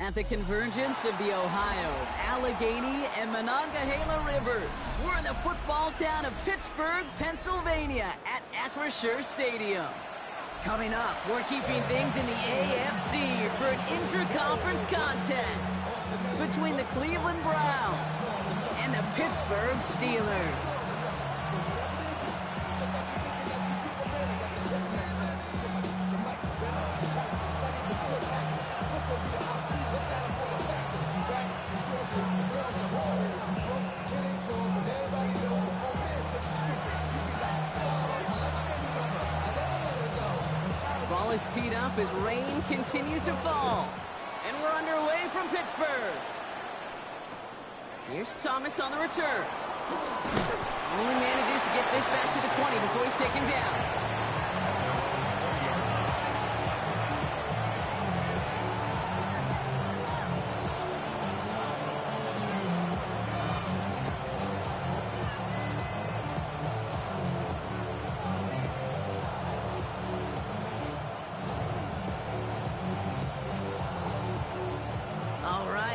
At the convergence of the Ohio, Allegheny, and Monongahela Rivers, we're in the football town of Pittsburgh, Pennsylvania at Acrisure Stadium. Coming up, we're keeping things in the AFC for an intra-conference contest between the Cleveland Browns and the Pittsburgh Steelers. Ball is teed up as rain continues to fall. And we're underway from Pittsburgh. Here's Thomas on the return. Only manages to get this back to the 20 before he's taken down.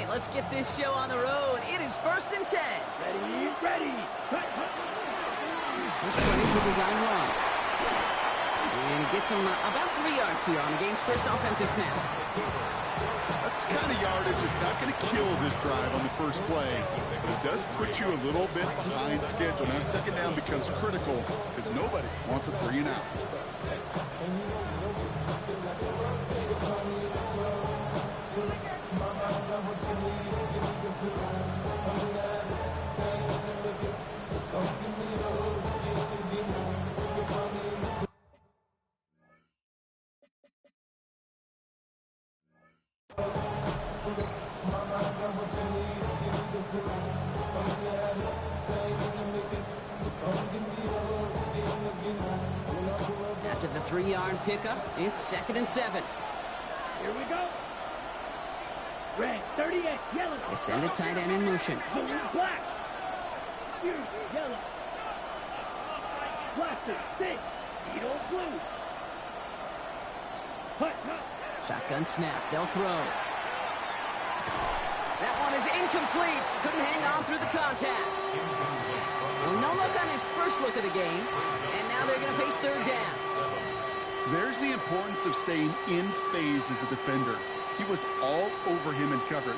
Let's get this show on the road. It is 1st and 10. Ready. This play is a design run. And he gets him about 3 yards here on the game's first offensive snap. That's the kind of yardage that's not going to kill this drive on the first play. But it does put you a little bit behind schedule. Now, 2nd down becomes critical because nobody wants a 3 and out. After the 3-yard pickup, it's 2nd and 7. Here we go. Red, 38, yellow. They send a tight end in motion. Blue, black. Here, yellow. Black, 6, beetle, blue. Hut. Shotgun snap. They'll throw. That one is incomplete. Couldn't hang on through the contact. Well, no look on his first look of the game. And now they're going to face 3rd down. There's the importance of staying in phase as a defender. He was all over him in coverage,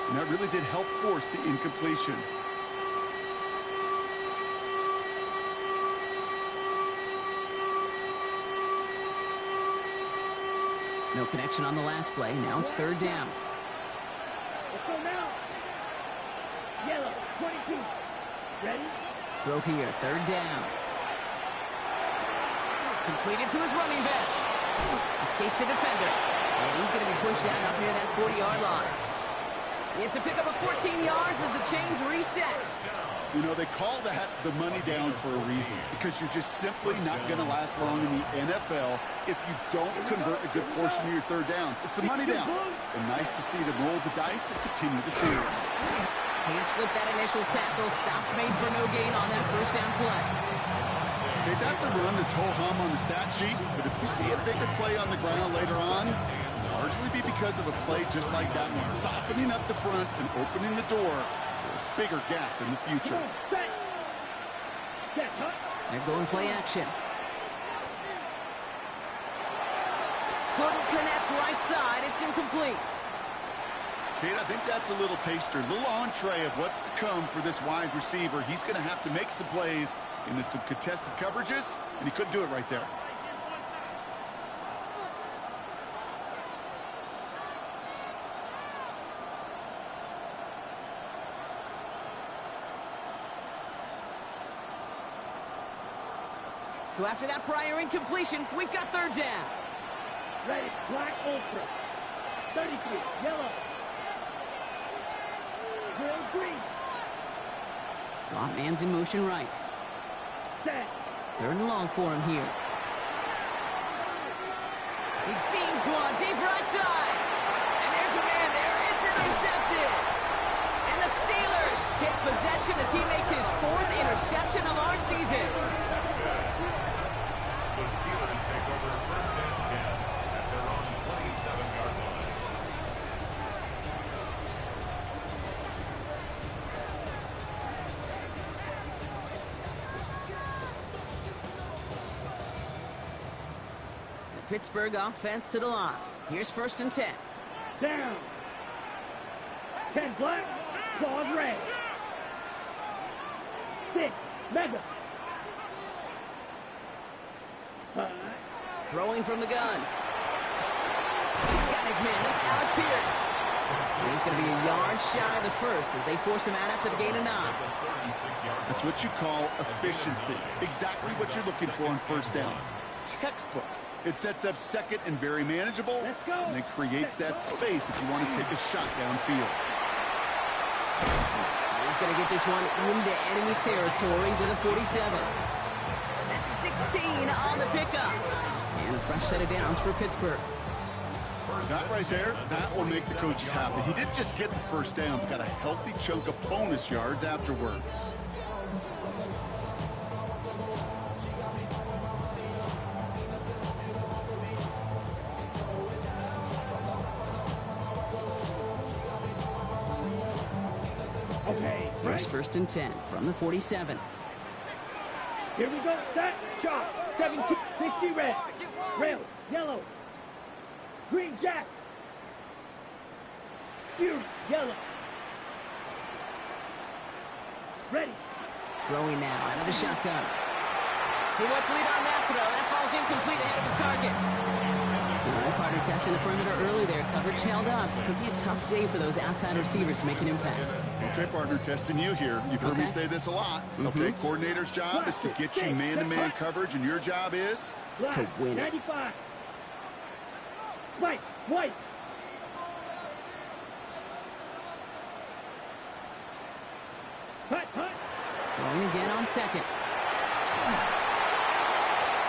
and that really did help force the incompletion. No connection on the last play. Now it's 3rd down. Let's go now. Yellow, 22. Ready? Throw here. 3rd down. Completed to his running back. Escapes a defender. And he's going to be pushed out up near that 40-yard line. It's a pickup of 14 yards as the chains reset. You know, they call that the money down for a reason, because you're just simply not going to last long in the NFL if you don't convert a good portion of your 3rd downs. It's the money down. And nice to see them roll the dice and continue the series. Can't slip that initial tackle. Stops made for no gain on that 1st down play. Okay, that's a run that's ho-hum on the stat sheet, but if you see a bigger play on the ground later on, it'll largely be because of a play just like that one, softening up the front and opening the door for a bigger gap in the future. They're going play action. Couldn't connect right side. It's incomplete. Kate, I think that's a little taster, a little entree of what's to come for this wide receiver. He's going to have to make some plays into some contested coverages, and he couldn't do it right there. So after that prior incompletion, we've got 3rd down. Ready, black, ultra. 33, yellow. Green. Slot man's in motion right. Set. 3rd and long for him here. He beams one deep right side. And there's a man there. It's intercepted. And the Steelers take possession as he makes his 4th interception of our season. The Steelers take over 1st and 10 at their own 27-yard line. Pittsburgh offense to the line. Here's 1st and 10. Down. 10 black, claws red. 6, mega. 5. Throwing from the gun. He's got his man. That's Alec Pierce. And he's going to be a yard shy of the first as they force him out after the gain of 9. That's what you call efficiency. Exactly what you're looking for on 1st down. Textbook. It sets up 2nd and very manageable, and it creates that space if you want to take a shot downfield. He's going to get this one into enemy territory to the 47. That's 16 on the pickup. And a fresh set of downs for Pittsburgh. That right there, that will make the coaches happy. He didn't just get the 1st down, but got a healthy chunk of bonus yards afterwards. Okay, Here's 1st and 10 from the 47. Here we go. Set. Chop. 17, 60 red. Rail. Yellow. Green jack. Fuse. Yellow. Ready. Throwing now out of the shotgun. Too much lead on that throw. That falls incomplete ahead of his target. Partner testing the perimeter early there. Coverage held up. Could be a tough day for those outside receivers to make an impact. Okay, partner, testing you here. You've heard me say this a lot. Okay, coordinator's job is to get you man-to-man coverage, and your job is to win it. 95. White. White. Hut. Hut. Throwing again on 2nd.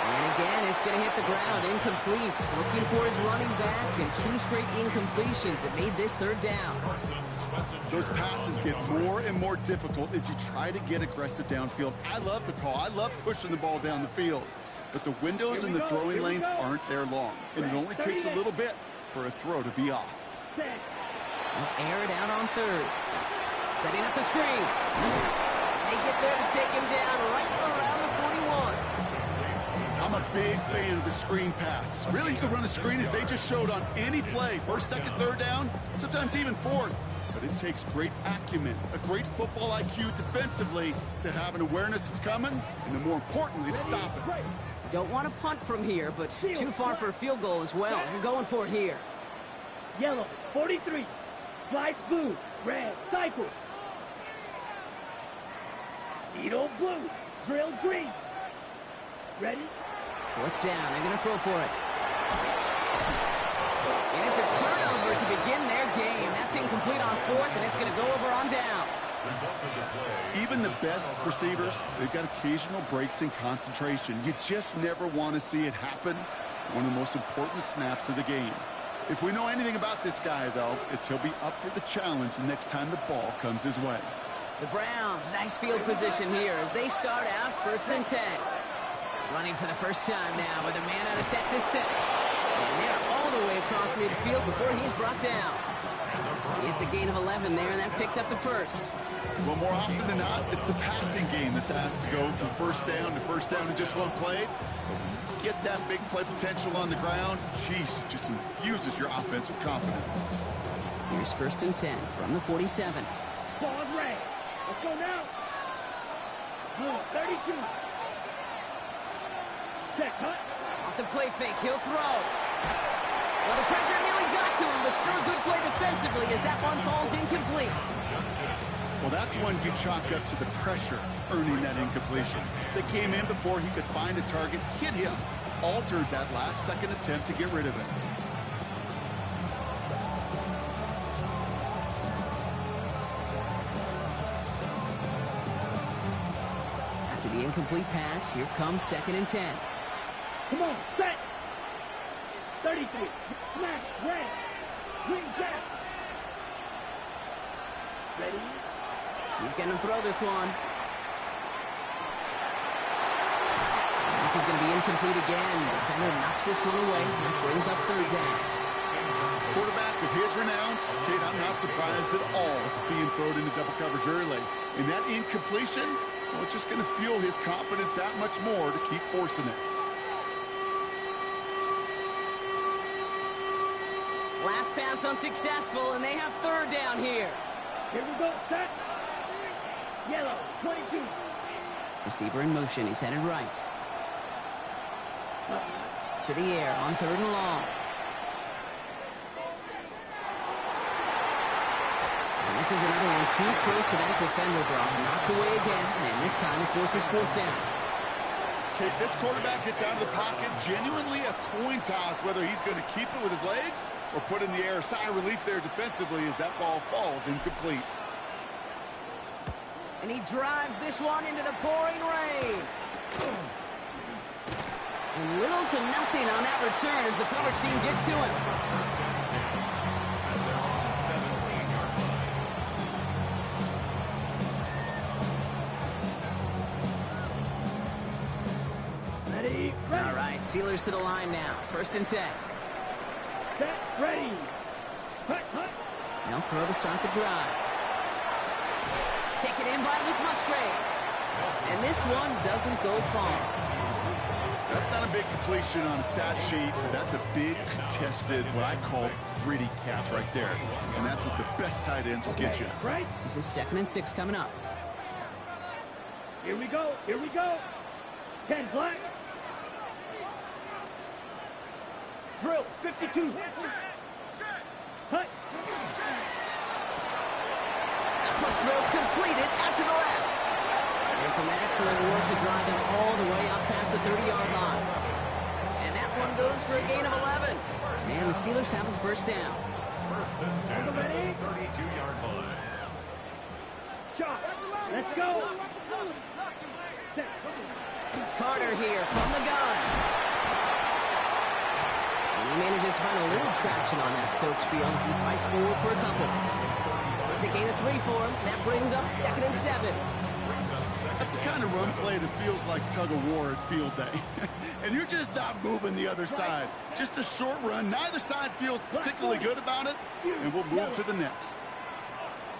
And again, it's going to hit the ground. Incomplete. Looking for his running back, and 2 straight incompletions that made this 3rd down. Those passes get more and more difficult as you try to get aggressive downfield. I love the call. I love pushing the ball down the field. But the windows in the throwing lanes aren't there long. And it only takes a little bit for a throw to be off. They'll air it out on 3rd. Setting up the screen. They get there to take him down right around the 41. I'm a big fan of the screen pass. Really, you can run a screen as they just showed on any play. 1st, 2nd, 3rd down, sometimes even 4th. But it takes great acumen, a great football IQ defensively to have an awareness it's coming, and then more importantly, to stop it. Don't want to punt from here, but too far for a field goal as well. They're going for it here. Yellow. 43. Slice blue. Red. Cycle. Needle blue. Drill green. Ready? 4th down. They're going to throw for it. And it's a turnover to begin their game. That's incomplete on 4th, and it's going to go over on downs. Even the best receivers, they've got occasional breaks in concentration. You just never want to see it happen. One of the most important snaps of the game. If we know anything about this guy, though, it's he'll be up for the challenge the next time the ball comes his way. The Browns, nice field position here as they start out 1st and 10. Running for the first time now with a man out of Texas Tech. And they're all the way across midfield before he's brought down. It's a gain of 11 there, and that picks up the 1st. Well, more often than not, it's the passing game that's asked to go from 1st down to 1st down in just one play. Get that big play potential on the ground. Jeez, it just infuses your offense with confidence. Here's 1st and 10 from the 47. Ball red. Let's go now. Blue. 32. Check, hut. Off the play fake, he'll throw. Well, the pressure nearly got to him, but still a good play defensively as that one falls incomplete. Well, that's one you chalk up to the pressure earning that incompletion. They came in before he could find a target, hit him, altered that last-second attempt to get rid of it. After the incomplete pass, here comes 2nd and 10. Come on, set. 33. Smash. Red. Green jack. Ready? He's going to throw this one. This is going to be incomplete again. The defender knocks this one away. Brings up 3rd down. Quarterback of his renown, Kate, I'm not surprised at all to see him throw it into double coverage early. And that incompletion, well, it's just going to fuel his confidence that much more to keep forcing it. Last pass unsuccessful, and they have third down here. Here we go, set. Yellow, 22. Receiver in motion. He's headed right. To the air on third and long. And this is another one too close to that defender, Brock. Knocked away again, and this time it forces fourth down. Okay, this quarterback gets out of the pocket, genuinely a coin toss whether he's going to keep it with his legs or put in the air. Sigh of relief there defensively as that ball falls incomplete. And he drives this one into the pouring rain. And little to nothing on that return as the coverage team gets to him. Ready. All right, Steelers to the line now. 1st and 10. Set, ready. Hut, hut. They'll throw to start the drive. Taken in by Luke Musgrave. And this one doesn't go far. That's not a big completion on a stat sheet, but that's a big contested, what I call gritty catch right there. And that's what the best tight ends will get you. Right. This is 2nd and 6 coming up. Here we go. Here we go. 10 black. Drill, 52. Hut. Quick throw completed out to the left. And some excellent work to drive him all the way up past the 30-yard line. And that one goes for a gain of 11. And the Steelers have a first down. 1st and 10 at the 32-yard line. Shot. Let's go. Set. Carter here from the gun. And he manages to find a little traction on that soaked field as he fights forward for a couple. It's a gain of 3 for him. That brings up 2nd and 7. That's the kind of run play that feels like tug of war at field day. And you're just not moving the other side. Just a short run. Neither side feels particularly good about it. And we'll move to the next.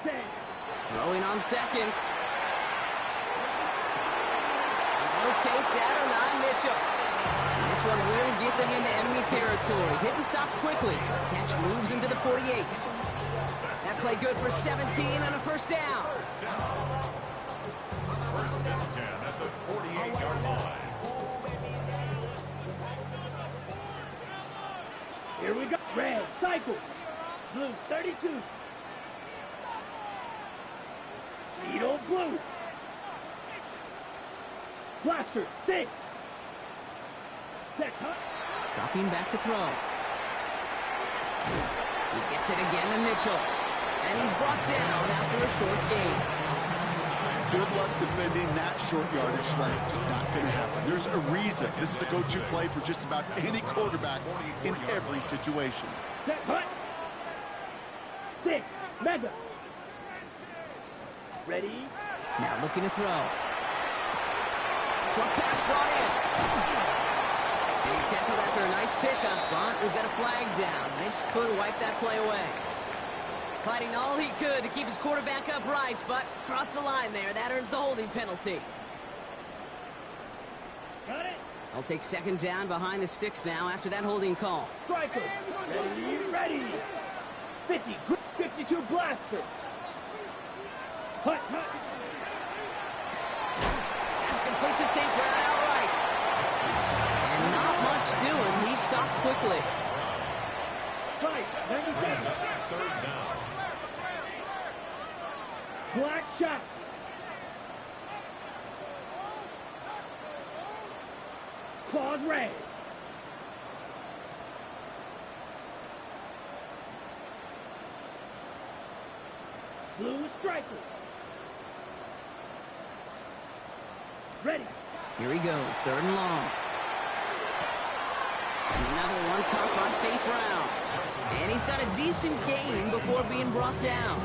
Throwing on seconds. Locates Adonai Mitchell. And this one will get them into enemy territory. Hit and stop quickly. Catch moves into the 48. That play good for 17 and a first down. 1st and 10 at the 48-yard line. Here we go. Red, cycle. Blue, 32. Needle, blue. Blaster, 6. Set, hut. Dropping back to throw. He gets it again to Mitchell. And he's brought down after a short gain. Good luck defending that short yardage slant. Just not going to happen. There's a reason. This is a go-to play for just about any quarterback in every situation. Set, hut. 6. Mega. Ready. Now looking to throw. Short pass brought in. And he's tackled after a nice pickup, but we've got a flag down. This could wipe that play away. Fighting all he could to keep his quarterback upright, but crossed the line there. That earns the holding penalty. Got it. They'll take 2nd down behind the sticks now after that holding call. Striker. Ready, ready. 50, 52 blasters. Hut, hut. That's complete to St. Brown outright. And not much doing. He stopped quickly. Strike, 97. 3rd down. Black shot. Claude Ray. Blue striker. Ready. Here he goes, 3rd and long. Another one caught by St. Brown. And he's got a decent gain before being brought down.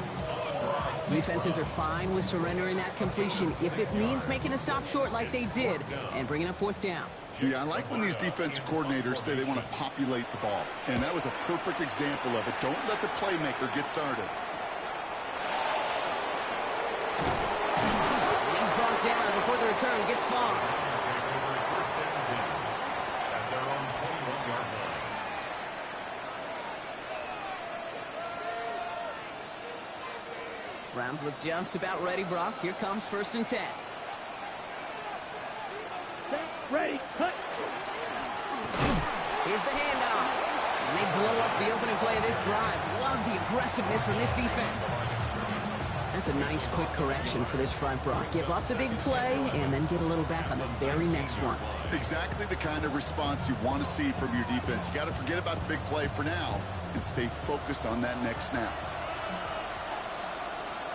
Defenses are fine with surrendering that completion if it means making a stop short like they did and bringing up 4th down. Yeah, I like when these defensive coordinators say they want to populate the ball. And that was a perfect example of it. Don't let the playmaker get started. He's brought down before the return gets far. 1st and 10 at their own 21-yard line. Browns look just about ready, Brock. Here comes 1st and 10. Set, ready, cut. Here's the handoff. And they blow up the opening play of this drive. Love the aggressiveness from this defense. That's a nice, quick correction for this front, Brock. Give up the big play and then get a little back on the very next one. Exactly the kind of response you want to see from your defense. You got to forget about the big play for now and stay focused on that next snap.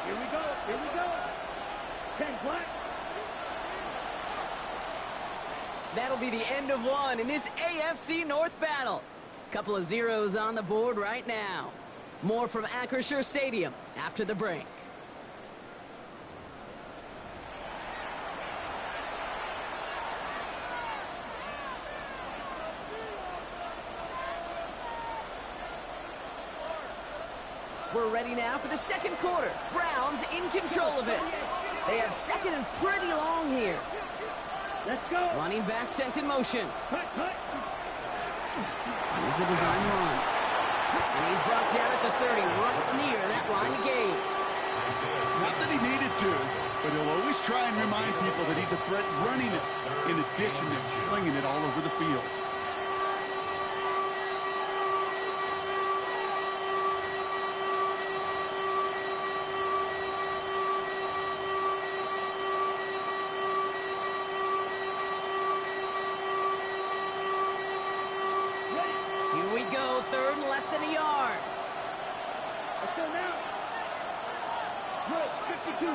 Here we go, here we go. 10 black. That'll be the end of one in this AFC North battle. Couple of zeros on the board right now. More from Acrisure Stadium after the break. We're ready now for the second quarter. Browns in control of it. They have second and pretty long here. Let's go. Running back sent in motion. Cut, cut. Here's a design run. And he's brought down at the 30, right near that line to gain. Not that he needed to, but he'll always try and remind people that he's a threat running it, in addition to slinging it all over the field. Here we go, 3rd and less than a yard. Let's go now. Good, 52.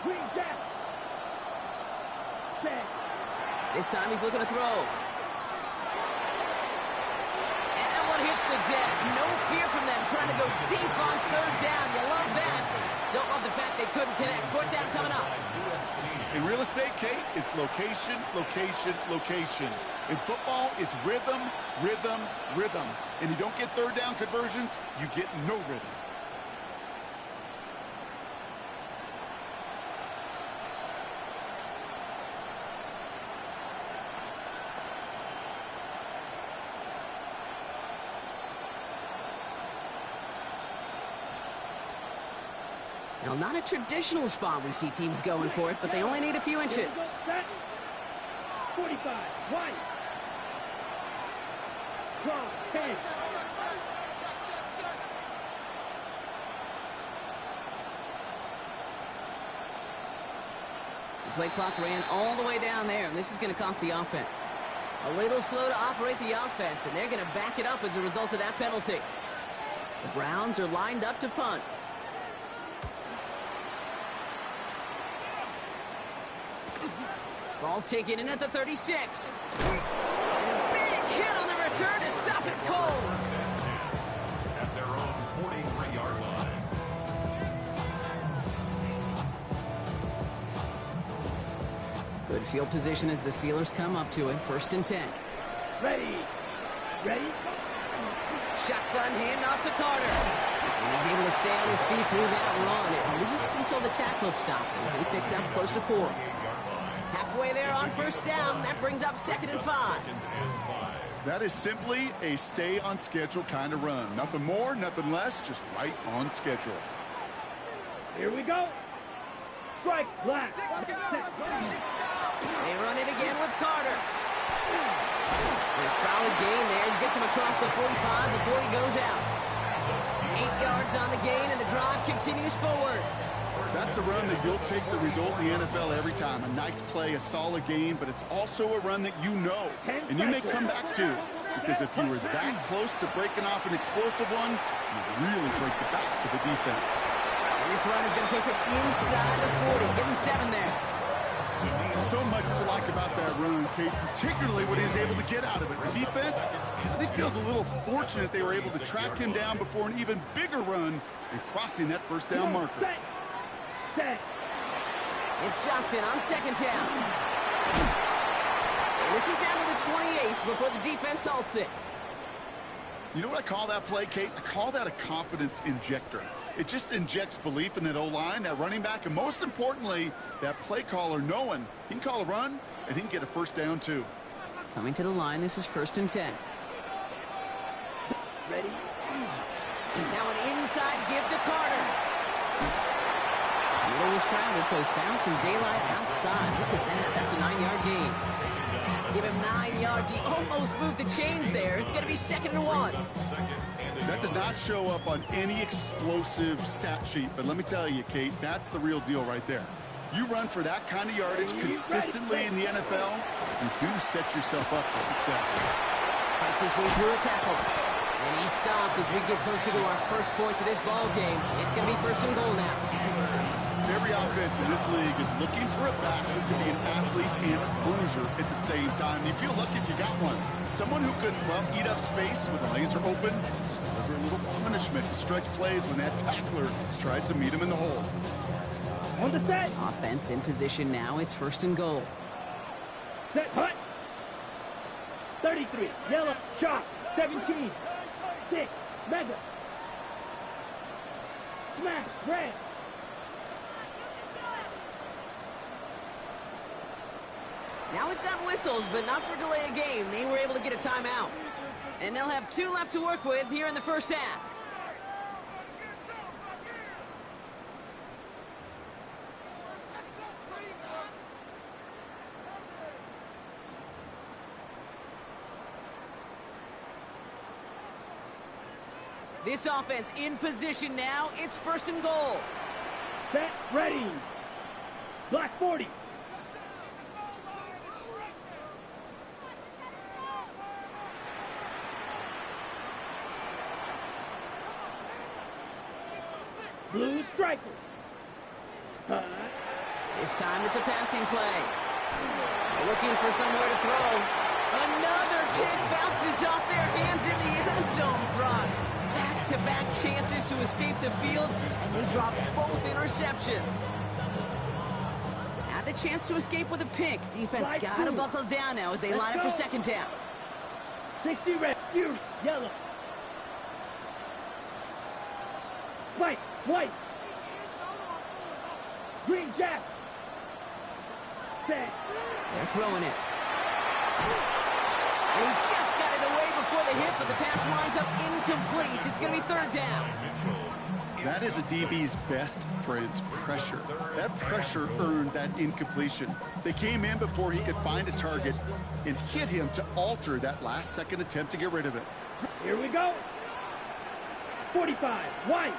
Green jack. Set. This time he's looking to throw. And that one hits the deck. No fear from them trying to go deep on 3rd down. You love that. Don't love the fact they couldn't connect. 4th down coming up. In real estate, Kate, it's location, location, location. In football, it's rhythm, rhythm, rhythm. And you don't get 3rd down conversions, you get no rhythm. Now, not a traditional spot we see teams going for it, but they only need a few inches. Set. 45. One. Cross. 10. The play clock ran all the way down there, and this is going to cost the offense. A little slow to operate the offense, and they're going to back it up as a result of that penalty. The Browns are lined up to punt. Ball taken in at the 36. And a big hit on the return to stop it cold. At their own 43-yard line. Good field position as the Steelers come up to it. 1st and 10. Ready. Ready. Shotgun handoff to Carter. And he's able to stay on his feet through that run, at least until the tackle stops him. He picked up close to 4. Halfway there on 1st down. That brings up 2nd and 5. That is simply a stay-on-schedule kind of run. Nothing more, nothing less, just right on schedule. Here we go. Strike black. They run it again with Carter. A solid gain there. He gets him across the 45 before he goes out. 8 yards on the gain, and the drive continues forward. That's a run that you'll take the result in the NFL every time. A nice play, a solid game, but it's also a run that you know, and you may come back to. Because if you were that close to breaking off an explosive one, you really break the backs of the defense. And this run is going to push it inside the 40. Give him 7 there. So much to like about that run, Kate, particularly what he was able to get out of it. The defense, I think, feels a little fortunate they were able to track him down before an even bigger run and crossing that 1st down marker. It's Johnson on 2nd down. And this is down to the 28 before the defense halts it. You know what I call that play, Kate? I call that a confidence injector. It just injects belief in that O-line, that running back, and most importantly, that play caller knowing he can call a run and he can get a 1st down too. Coming to the line, this is 1st and 10. ready. Now an inside give to Carter. The middle was crowded, so he found some daylight outside. Look at that. That's a 9-yard gain. Give him 9 yards. He almost moved the chains there. It's going to be 2nd and 1. That does not show up on any explosive stat sheet, but let me tell you, Kate, that's the real deal right there. You run for that kind of yardage consistently in the NFL, you do set yourself up for success. Fights his way through a tackle. And he stopped as we get closer to our first points of this ball game. It's going to be 1st and goal now. Every offense in this league is looking for a back who can be an athlete and a bruiser at the same time. You feel lucky if you got one. Someone who can, well, eat up space when the lanes are open, deliver a little punishment to stretch plays when that tackler tries to meet him in the hole. On the set. Offense in position now. It's 1st and goal. Set, hut. 33, yellow, chop, 17, 6, mega. Smash, red. Now we've got whistles, but not for delay of game. They were able to get a timeout. And they'll have 2 left to work with here in the first half. This offense in position now. It's 1st and goal. Set, ready. Black 40. Blue striker. This time it's a passing play. Looking for somewhere to throw. Another kick bounces off their hands in the end zone. Brock. Back-to-back chances to escape the field, and they dropped both interceptions. Had the chance to escape with a pick. Defense got to buckle down now as they line up for 2nd down. 60 red, Fury, yellow. White, white. Green jack. Set. They're throwing it. And he just got it away before the hit, but the pass winds up incomplete. It's going to be 3rd down. That is a DB's best friend, pressure. That pressure earned that incompletion. They came in before he could find a target and hit him to alter that last-second attempt to get rid of it. Here we go. 45, white.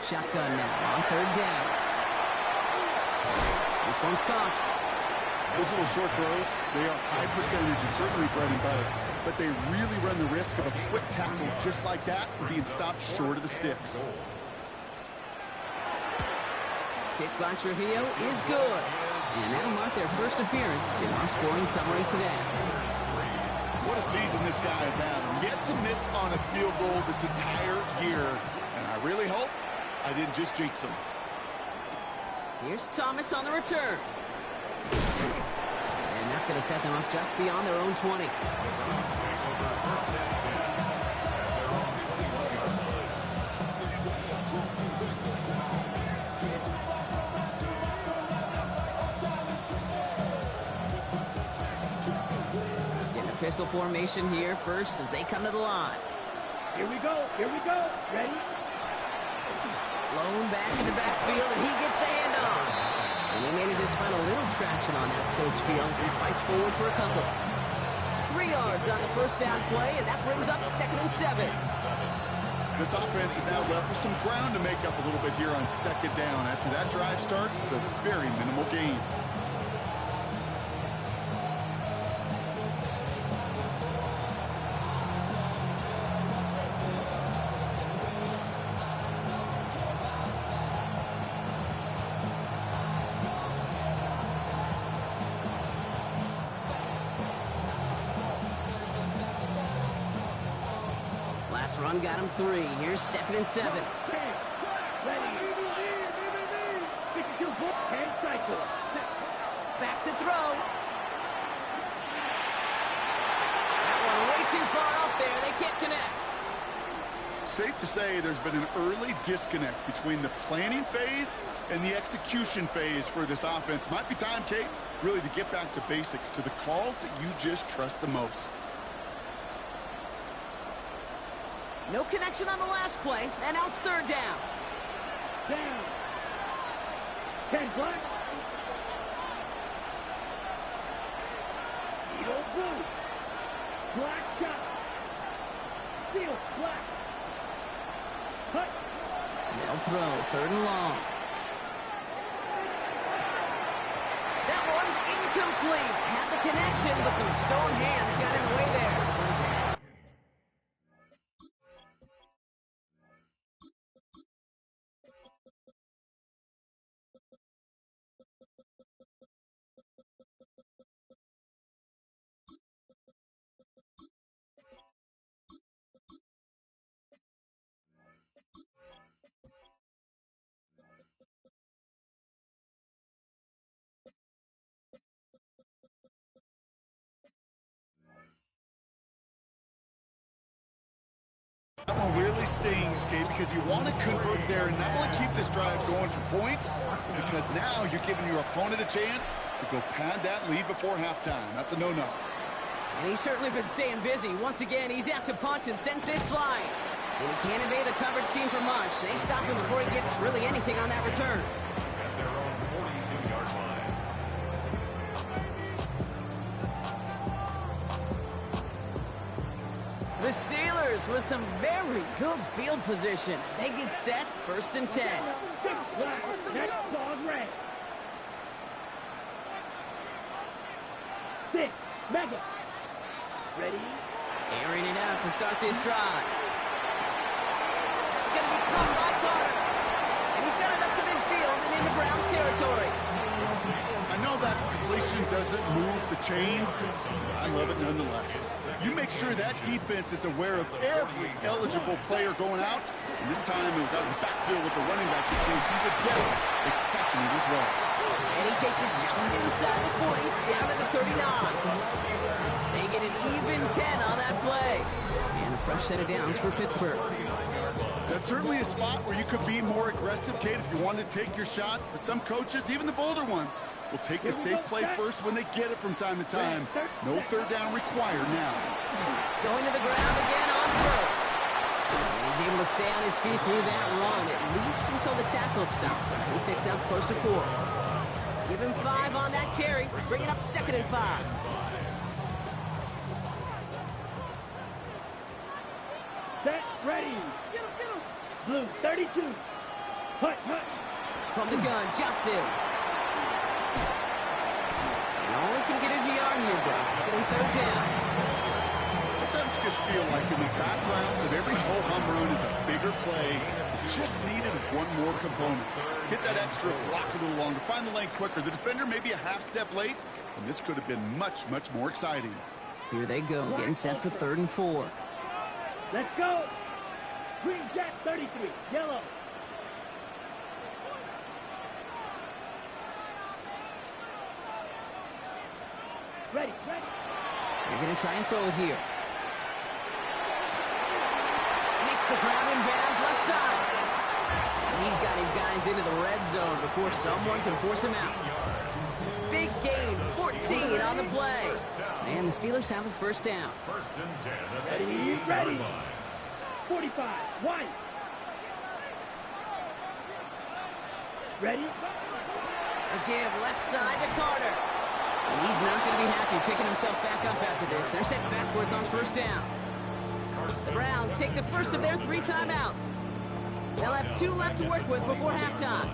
Shotgun now on 3rd down. This one's caught. Those little short throws, they are high percentage and certainly bread and butter, but they really run the risk of a quick tackle just like that being stopped short of the sticks. Kick by Trujillo is good. And that'll mark their first appearance in our scoring summary today. What a season this guy has had. Yet to miss on a field goal this entire year. And I really hope I didn't just jinx him. Here's Thomas on the return. And that's going to set them up just beyond their own 20. Getting a pistol formation here first as they come to the line. Here we go, ready? Blown back in the backfield, and he gets the handoff. And he manages to find a little traction on that search field as he fights forward for a couple. 3 yards on the first down play, and that brings up 2nd and 7. This offense is now left with some ground to make up a little bit here on 2nd down. After that drive starts with a very minimal gain. Last run got him 3. Here's 2nd and 7. Back to throw. That one way too far up there. They can't connect. safe to say there's been an early disconnect between the planning phase and the execution phase for this offense. Might be time, Kate, really to get back to basics, to the calls that you just trust the most. No connection on the last play, and now it's third down. Down. 10 black. Eagle blue. Black shot. Steel black. Cut. They'll throw, third and long. That one's incomplete. Had the connection, but some stone hands got in the way there. That one really stings, Kate, because you want to convert there and not only keep this drive going for points, because now you're giving your opponent a chance to go pad that lead before halftime. That's a no-no. And he's certainly been staying busy. Once again, he's out to punt and sends this flying. And he can't evade the coverage team for much. They stop him before he gets really anything on that return. At their own 42-yard line. The Steelers with some very good field position as they get set, 1st and 10. Six black. Next dog red. 6 mega. Ready? Airing it out to start this drive. It's going to be caught by Carter. And he's got it up to midfield and into Browns territory. I know that completion doesn't move the chains. I love it nonetheless. You make sure that defense is aware of every eligible player going out. And this time it was out of the backfield with the running back that shows he's adept at catching it as well. And he takes it just inside the 40, down to the 39. They get an even 10 on that play. And a fresh set of downs for Pittsburgh. That's certainly a spot where you could be more aggressive, Kate, if you wanted to take your shots. But some coaches, even the bolder ones, will take the safe play first when they get it from time to time. No third down required now. Going to the ground again on first. And he's able to stay on his feet through that run, at least until the tackle stops him. He picked up close to 4. Give him 5 on that carry, bring it up 2nd and 5. Set. Ready. Blue 32. Hut. From the gun, Johnson. And only can get his yard here, Brock. It's going to be 3rd down. Sometimes just feel like in the background of every ho-hum run is a bigger play. It just needed one more component. Hit that extra, block a little longer, find the lane quicker. The defender maybe a half step late, and this could have been much, much more exciting. Here they go, getting set for 3rd and 4. Let's go. Green Jack 33. Yellow. Ready. They're going to try and throw it here. Makes the grab in bounds left side. He's got his guys into the red zone before someone can force him out. Big gain, 14 on the play. And the Steelers have a 1st down. 1st and 10. Ready. 45. White. Ready? A give left side to Carter. And he's not going to be happy picking himself back up after this. They're set backwards on 1st down. The Browns take the first of their 3 timeouts. They'll have 2 left to work with before halftime.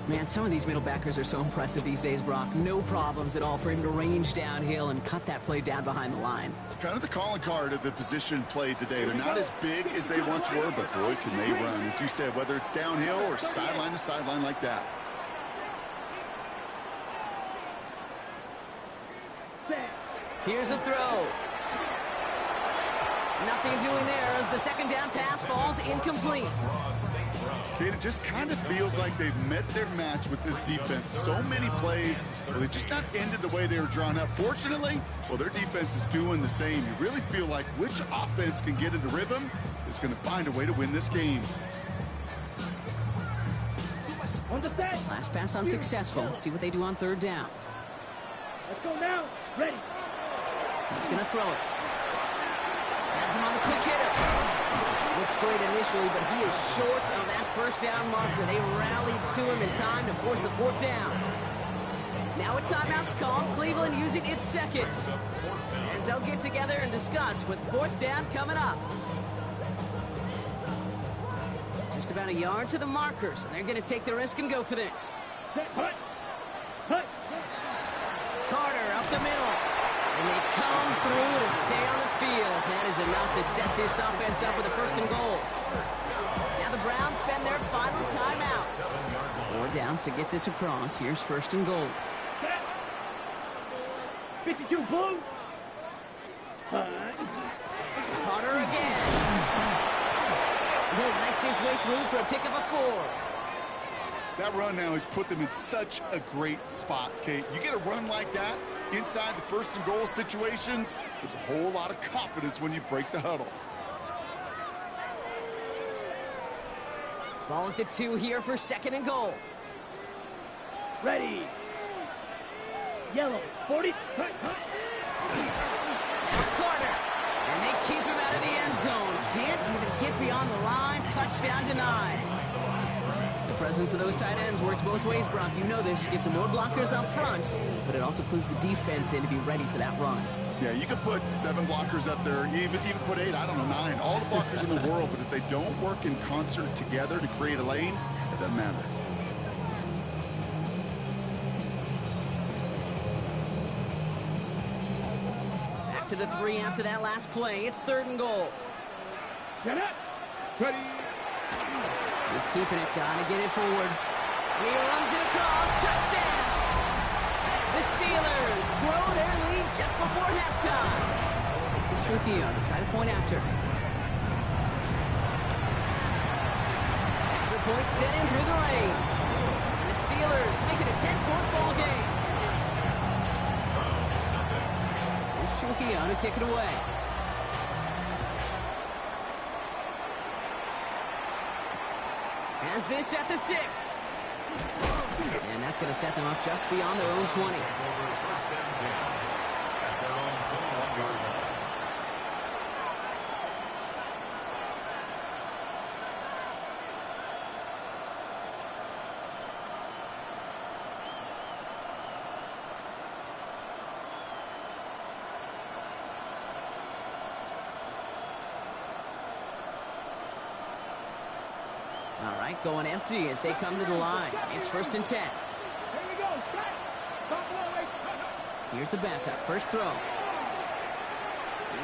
Man, some of these middle backers are so impressive these days, Brock. No problems at all for him to range downhill and cut that play down behind the line. Kind of the calling card of the position played today. They're not as big as they once were, but boy, can they run. As you said, whether it's downhill or sideline to sideline like that. Here's a throw. Nothing doing there as the 2nd down pass falls incomplete. It just kind of feels like they've met their match with this defense. So many plays where they just not ended the way they were drawn up. Fortunately, well, their defense is doing the same. You really feel like which offense can get into rhythm is going to find a way to win this game. On the set. Last pass unsuccessful. Let's see what they do on third down. Let's go now. Ready. He's going to throw it. Has him on the quick hitter. Looks great initially, but he is short of that first down marker. They rallied to him in time to force the fourth down. Now a timeout's called. Cleveland using its second, as they'll get together and discuss with fourth down coming up. Just about a yard to the markers, and they're going to take the risk and go for this. Hut. Hut. Carter up the middle. And they come through to stay on the field. That is enough to set this offense up with a first and goal. Now the Browns spend their final timeout. 4 downs to get this across. Here's first and goal. 52 blue. Carter again. He'll knife his way through for a pick of a 4. That run now has put them in such a great spot, Kate. You get a run like that inside the first and goal situations, there's a whole lot of confidence when you break the huddle. Ball at the 2 here for second and goal. Ready. Yellow. 40. Hut. Now Carter. And they keep him out of the end zone. Can't even get beyond the line. Touchdown denied. The presence of those tight ends works both ways, Brock. You know this. Gives them more blockers up front, but it also clues the defense in to be ready for that run. Yeah, you could put 7 blockers up there, even put 8, I don't know, 9. All the blockers in the world, but if they don't work in concert together to create a lane, it doesn't matter. Back to the 3 after that last play. It's third and goal. Get up. Ready. He's keeping it. Gotta get it forward. He runs it across. Touchdown! The Steelers grow their lead just before halftime. This is Trujillo to try to point after. Extra point set in through the rain. And the Steelers make it a 10-point ball game. Here's Trujillo to kick it away. Has this at the 6. And that's going to set them up just beyond their own 20. All right, going empty as they come to the line. It's first and 10. Here we go. Here's the backup. First throw.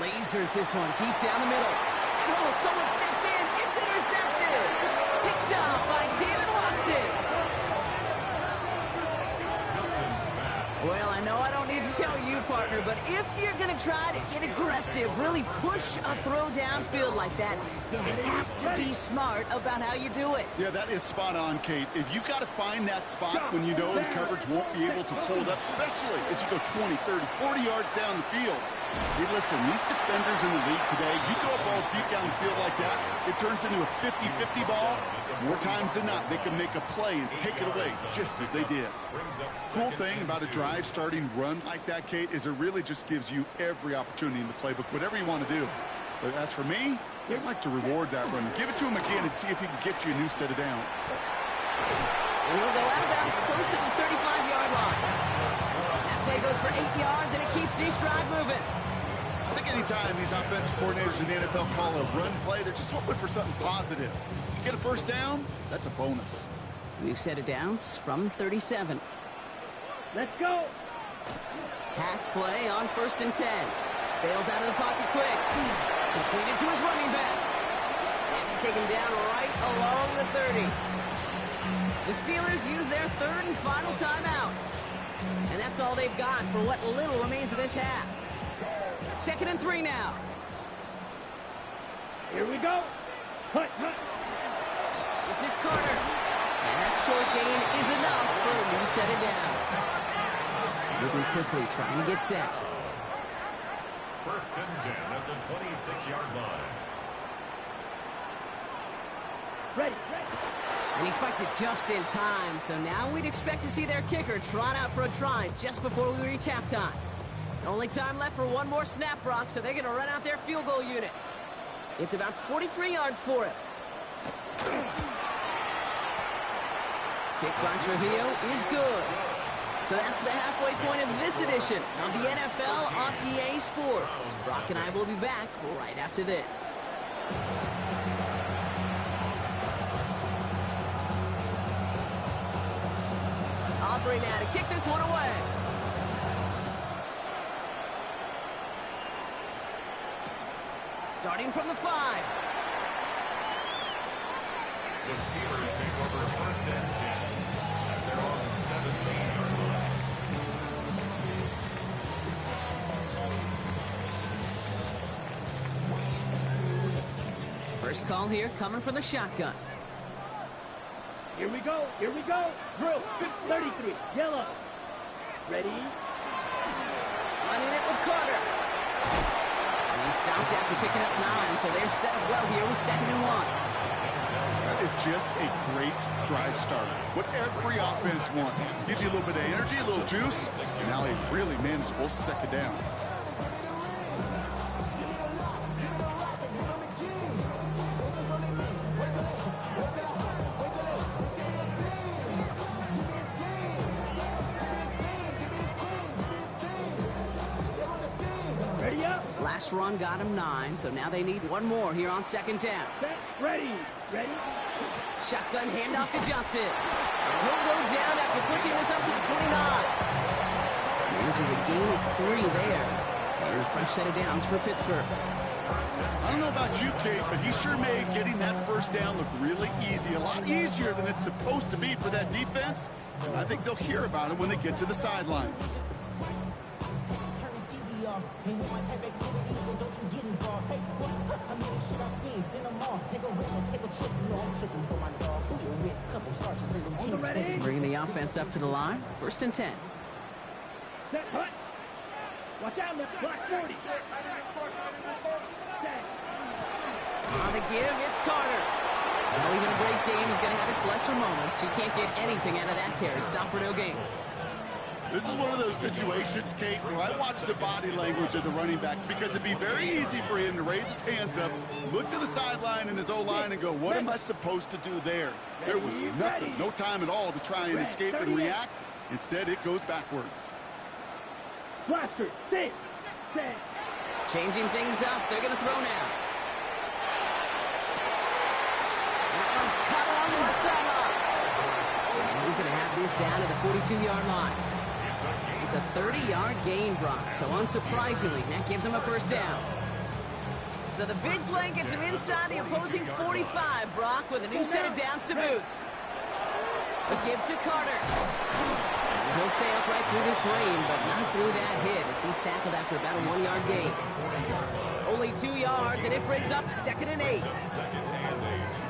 Lasers this one deep down the middle. And oh, someone stepped in. It's intercepted. Picked up by Jalen Watson. Well, I know I don't need to tell you, partner, but if you're going to try to get aggressive, really push a throw downfield like that, you have to be smart about how you do it. Yeah, that is spot on, Kate. If you've got to find that spot when you know the coverage won't be able to hold up, especially as you go 20, 30, 40 yards down the field. Hey, listen, these defenders in the league today, you throw a ball deep down the field like that, it turns into a 50-50 ball. More times than not, they can make a play and take it away, just as they did. Cool thing about a drive starting run like that, Kate, is it really just gives you every opportunity in the playbook, whatever you want to do. But as for me, I'd like to reward that run. Give it to him again and see if he can get you a new set of downs. And he'll go out of bounds close to the 35-yard line. That play goes for 8 yards, and it keeps this drive moving. I think anytime these offensive coordinators in the NFL call a run play, they're just hoping for something positive. To get a first down, that's a bonus. We've set it downs from 37. Let's go. Pass play on first and 10. Bails out of the pocket quick. Completed to his running back. And take him down right along the 30. The Steelers use their third and final timeout. And that's all they've got for what little remains of this half. Second and 3 now. Here we go. Hut. This is Carter. And that short gain is enough for a new set of down. Moving quickly, trying to get set. First and 10 at the 26-yard line. Ready. And he spiked it just in time, so now we'd expect to see their kicker trot out for a try just before we reach halftime. Only time left for one more snap, Brock, so they're going to run out their field goal unit. It's about 43 yards for him. Kick by Trujillo is good. So that's the halfway point of this edition of the NFL on EA Sports. Brock and I will be back right after this. Aubrey now to kick this one away. Starting from the 5. The Steelers take over first and 10. And they're on the 17-yard line. First call here coming from the shotgun. Here we go. Drill, 33, yellow. Ready? Running it with Carter. And he stopped after picking up 9, so they're set up well here with 2nd and 1. That is just a great drive starter. What every offense wants. Gives you a little bit of energy, a little juice, and now a really manageable second down. Ready up. Last run got him 9, so now they need one more here on 2nd down. Set. Ready. Shotgun handoff to Johnson. And he'll go down after pushing this up to the 29. Which is a gain of 3 there. And a fresh set of downs for Pittsburgh. I don't know about you, Kate, but he sure made getting that first down look really easy. A lot easier than it's supposed to be for that defense. And I think they'll hear about it when they get to the sidelines. Bringing the offense up to the line. 1st and 10. Set. Hut. Watch out, let's block 40. Set. On the give, it's Carter. Well, even a great game is going to have its lesser moments. You can't get anything out of that carry. Stop for no gain. This is one of those situations, Kate, where I watch the body language of the running back because it'd be very easy for him to raise his hands up, look to the sideline and his O-line and go, what am I supposed to do there? There was nothing, no time at all to try and escape and react. Instead, it goes backwards. Blaster, sit. Set. Changing things up. They're going to throw now. That one's cut along the left sideline. And he's going to have this down at the 42-yard line. It's a 30-yard gain, Brock, so unsurprisingly, that gives him a first down. So the big play gets him inside the opposing 45, Brock, with a new set of downs to boot. A give to Carter. He'll stay upright through this rain, but not through that hit as he's tackled after about a 1-yard gain. Only 2 yards, and it brings up 2nd and 8.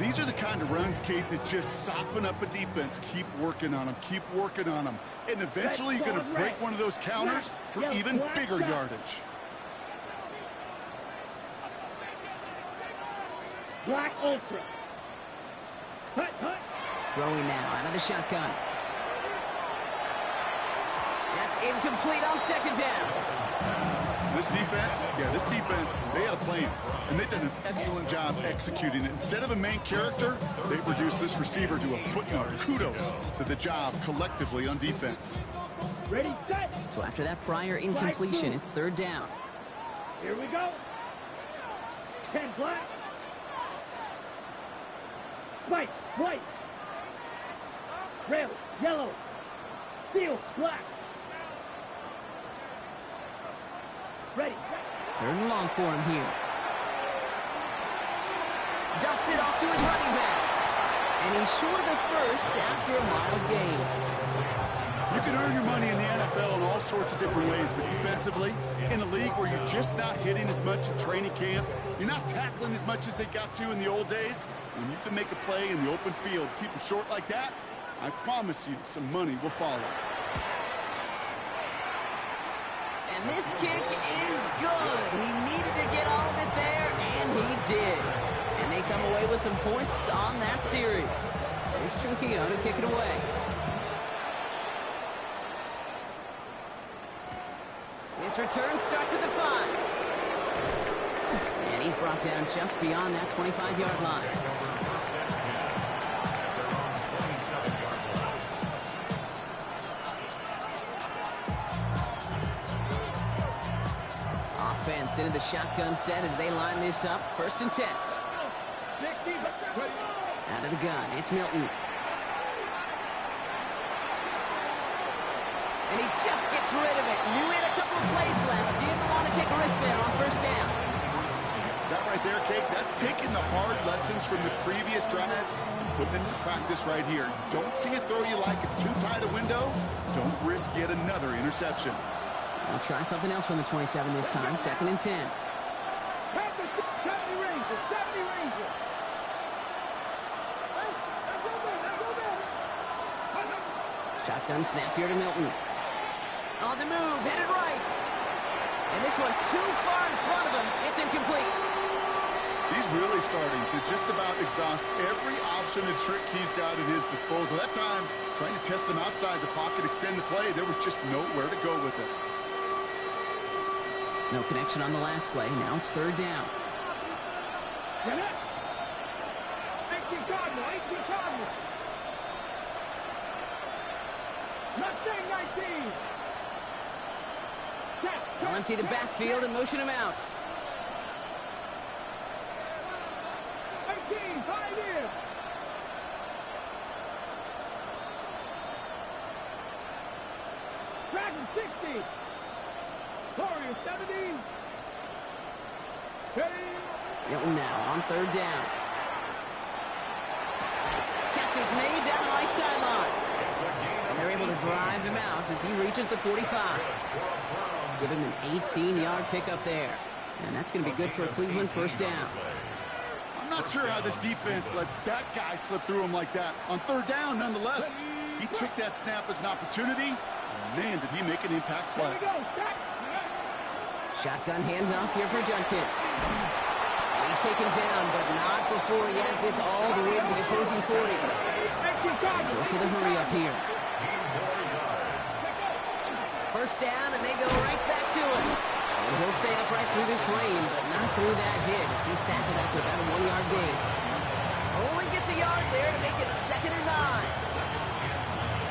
These are the kind of runs, Kate, that just soften up a defense. Keep working on them. Keep working on them. And eventually you're going to break one of those counters for even bigger yardage. Black Ultra. Hut. Throwing now out of the shotgun. That's incomplete on 2nd down. This defense, they had a plan. And they've done an excellent job executing it. Instead of a main character, they've reduced this receiver to a footnote. Kudos to the job collectively on defense. Ready, set. So after that prior incompletion, it's 3rd down. Here we go. 10 black. Spike, white. Rail, yellow. Steel, black. Ready. 3rd and long for him here. Dumps it off to his running back. And he's short of the first after a mild gain. You can earn your money in the NFL in all sorts of different ways, but defensively, in a league where you're just not hitting as much at training camp, you're not tackling as much as they got to in the old days, when you can make a play in the open field, keep them short like that, I promise you some money will follow. And this kick is good. He needed to get all of it there, and he did. And they come away with some points on that series. Here's Trujillo to kick it away. His return starts at the 5. And he's brought down just beyond that 25-yard line. Offense into the shotgun set as they line this up. 1st and 10. Out of the gun, it's Milton. And he just gets rid of it. Knew he had a couple of plays left. Didn't want to take a risk there on 1st down. That right there, Kate, that's taking the hard lessons from the previous drive and putting them into practice right here. Don't see it throw you like it's too tight a window. Don't risk yet another interception. I'll try something else from the 27 this time. 2nd and 10. Shotgun snap here to Milton. On the move, headed right. And this one too far in front of him. It's incomplete. He's really starting to just about exhaust every option and trick he's got at his disposal. That time, trying to test him outside the pocket, extend the play, there was just nowhere to go with it. No connection on the last play. Now it's 3rd down. They'll empty the backfield and motion him out. 18, 5 years. Dragon 60. Warrior 70. Milton now on 3rd down. Catch is made down the right sideline. And they're able to drive him out as he reaches the 45. Give him an 18-yard pickup there. And that's going to be good for a Cleveland 1st down. I'm not sure how this defense let that guy slip through him like that. On 3rd down, nonetheless, he took that snap as an opportunity. Man, did he make an impact play. Shotgun handoff here for Junkins. He's taken down, but not before he has this all the way to the opposing 40. Goes to the hurry up here. 1st down, and they go right back to him. And he'll stay upright through this rain, but not through that hit as he's tackled after about a 1-yard gain. Only gets a yard there to make it 2nd and 9.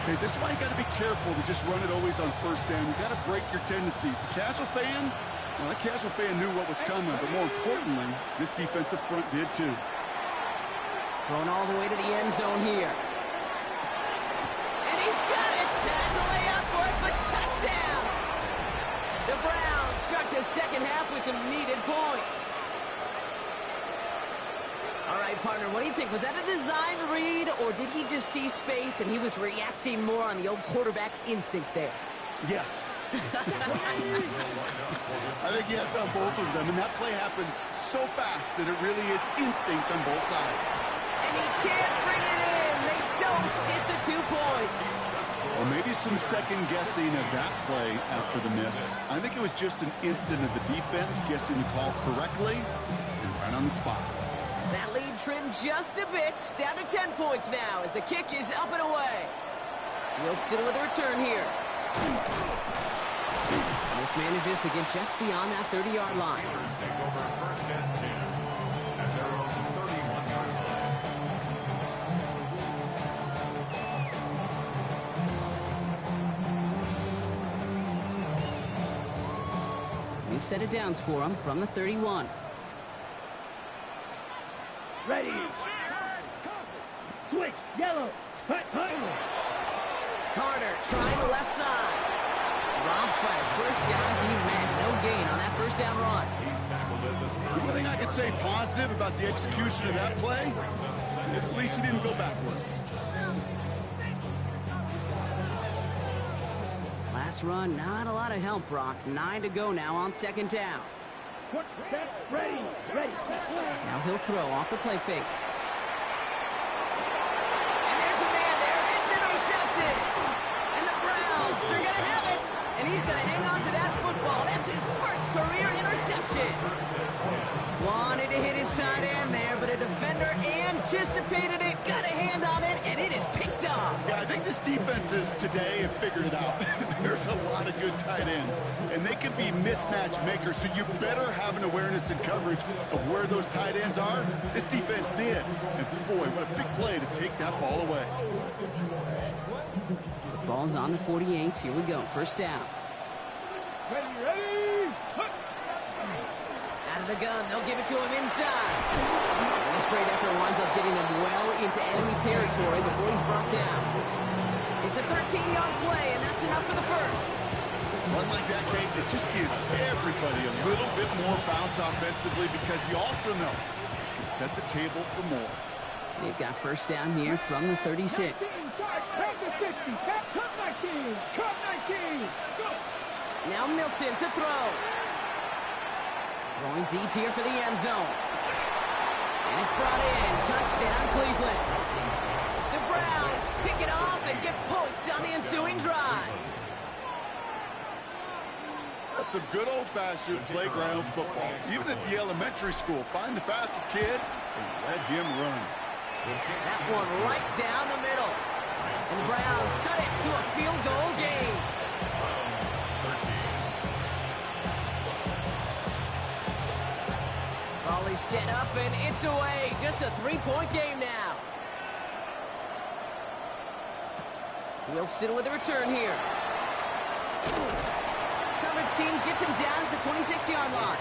Okay, this is why you got to be careful to just run it always on 1st down. You got to break your tendencies. The casual fan, well, that casual fan knew what was coming, but more importantly, this defensive front did too. Thrown all the way to the end zone here. And he's got it. Has a layout for it, but touchdown. The Browns start the 2nd half with some needed points. All right, partner, what do you think? Was that a design read, or did he just see space and he was reacting more on the old quarterback instinct there? Yes. I think yes on both of them, and that play happens so fast that it really is instincts on both sides. And he can't bring it in. They don't get the 2 points. Or maybe some second guessing of that play after the miss. I think it was just an instant of the defense guessing the call correctly and right on the spot. That lead trimmed just a bit, down to 10 points now as the kick is up and away. Wilson with a return here. This manages to get just beyond that 30-yard line. Take over 1st and 10 at their own 31-yard line. We've set it downs for him from the 31. Ready. Switch. Yellow. Hut, hut. Carter trying the left side. Robbed by a 1st down. He had no gain on that 1st down run. He's tackled at the 3. The only thing I can say positive about the execution of that play is at least he didn't go backwards. Last run, not a lot of help, Brock. 9 to go now on second down. Set, ready. Now he'll throw off the play fake. And there's a man there. It's intercepted. And the Browns are going to have it. And he's going to hang on to that football. That's his first career interception. Wanted to hit his tight end there, but a defender anticipated it, got a hand on it, and it is picked up. Yeah, I think this defenses today have figured it out. There's a lot of good tight ends, and they can be mismatch makers, so you better have an awareness and coverage of where those tight ends are. This defense did. And boy, what a big play to take that ball away. Ball's on the 48. Here we go. First down. Ready. Out of the gun. They'll give it to him inside. And this great effort winds up getting him well into enemy territory before he's brought down. It's a 13-yard play, and that's enough for the first. One like that, Kate, it just gives everybody a little bit more bounce offensively because you also know you can set the table for more. They've got first down here from the 36. Now Milton to throw. Going deep here for the end zone. And it's brought in. Touchdown, Cleveland. The Browns pick it off and get points on the ensuing drive. That's some good old-fashioned playground football. Even at the elementary school, find the fastest kid and let him run. That one right down the middle. And the Browns cut it to a field goal game. Ball is set up and it's away. Just a 3-point game now. Wilson with a return here. Coverage team gets him down at the 26-yard line.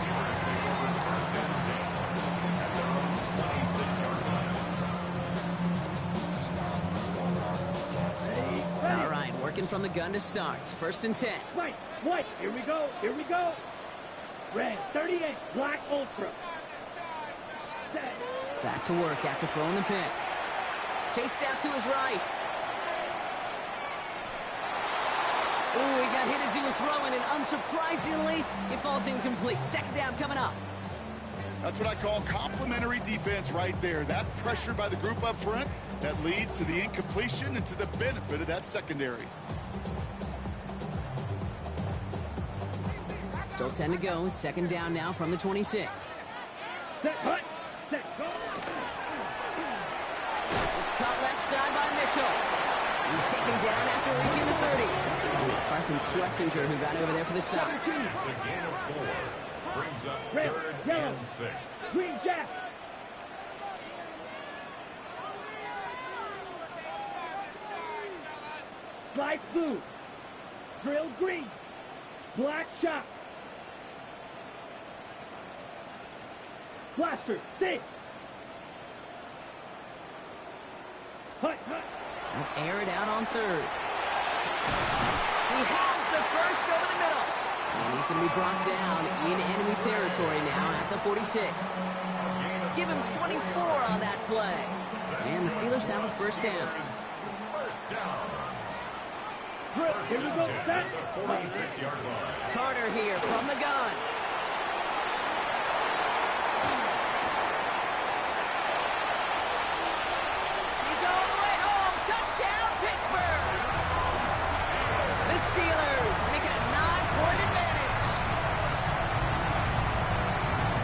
All right, working from the gun to start. First and 10. White, here we go. Red, 38, black ultra. Set. Back to work after throwing the pick. Chased out to his right. Ooh, he got hit as he was throwing, and unsurprisingly, it falls incomplete. Second down coming up. That's what I call complimentary defense right there. That pressure by the group up front, that leads to the incompletion and to the benefit of that secondary. Still 10 to go. It's second down now from the 26. Set, hut. Set, go. It's caught left side by Mitchell. He's taken down after reaching the 30. And it's Carson Schlesinger who got over there for the stop. It's a gain of 4. Brings up Red, third yellow, and 6. green jack. Light blue, drill green, black shot. Blaster, six. Hut. He'll air it out on third. He has the first over the middle. And he's going to be brought down in enemy territory now at the 46. Give him 24 on that play. And the Steelers have a first down. First down. Here we go, set. 46-yard line. Carter here from the gun. He's all the way home. Touchdown, Pittsburgh. The Steelers making a 9-point advantage.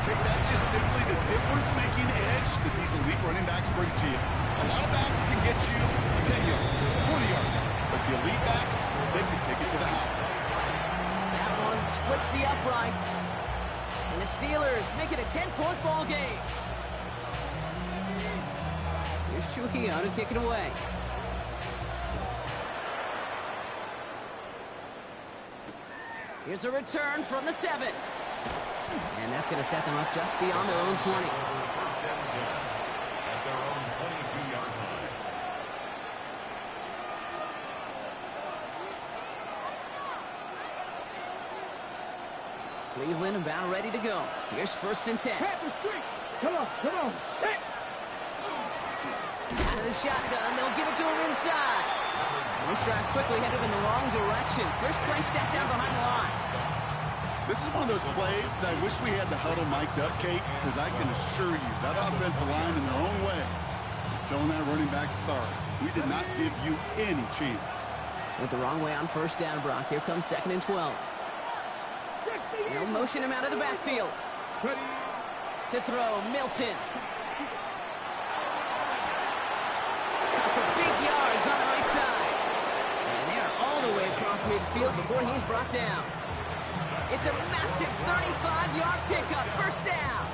Okay, that's just simply the difference-making edge that these elite running backs bring to you. A lot of backs can get you 10 yards, 20 yards, but the elite backs, they can take it to the house. That one splits the uprights. And the Steelers make it a 10-point ball game. Here's Trujillo to kick it away. Here's a return from the 7. And that's going to set them up just beyond their own 20. First and 10 at their own 22-yard line. Cleveland about ready to go. Here's first and 10. Come on. Set. Out of the shotgun, they'll give it to him inside. This drive's quickly headed in the wrong direction. First play set down behind the line. This is one of those plays that I wish we had the huddle mic'd up, Kate, because I can assure you that offensive line in their own way is telling that running back, sorry, we did not give you any chance. Went the wrong way on first down, Brock. Here comes 2nd and 12. They'll motion him out of the backfield. To throw, Milton. For big yards on the right side. And they are all the way across midfield before he's brought down. It's a massive 35-yard pickup, first down.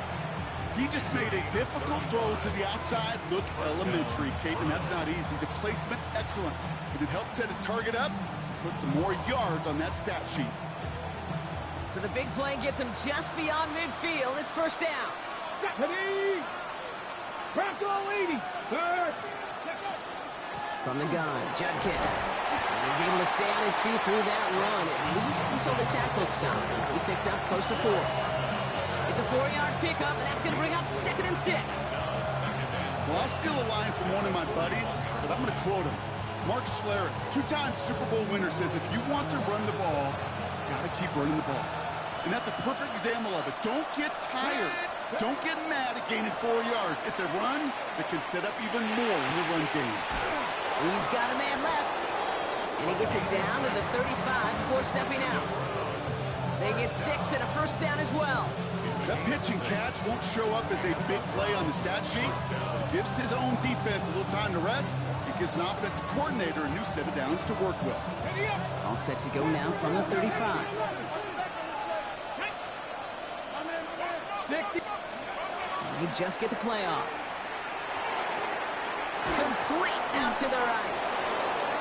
He just made a difficult throw to the outside look elementary, Kate, and that's not easy. The placement, excellent. But it helped set his target up to put some more yards on that stat sheet. So the big play gets him just beyond midfield. It's first down. From the gun, Judkins. And he's able to stay on his feet through that run, at least until the tackle stops him. He picked up close to 4. It's a 4-yard pickup, and that's going to bring up 2nd and 6. Well, I'll steal a line from one of my buddies, but I'm going to quote him. Mark Schlereth, 2-time Super Bowl winner, says if you want to run the ball, you got to keep running the ball. And that's a perfect example of it. Don't get tired. Don't get mad at gaining 4 yards. It's a run that can set up even more in the run game. He's got a man left. And he gets it down to the 35 before stepping out. They get 6 and a first down as well. That pitch and catch won't show up as a big play on the stat sheet. It gives his own defense a little time to rest. It gives an offensive coordinator a new set of downs to work with. All set to go now from the 35. And they just get the play off. Complete out to the right.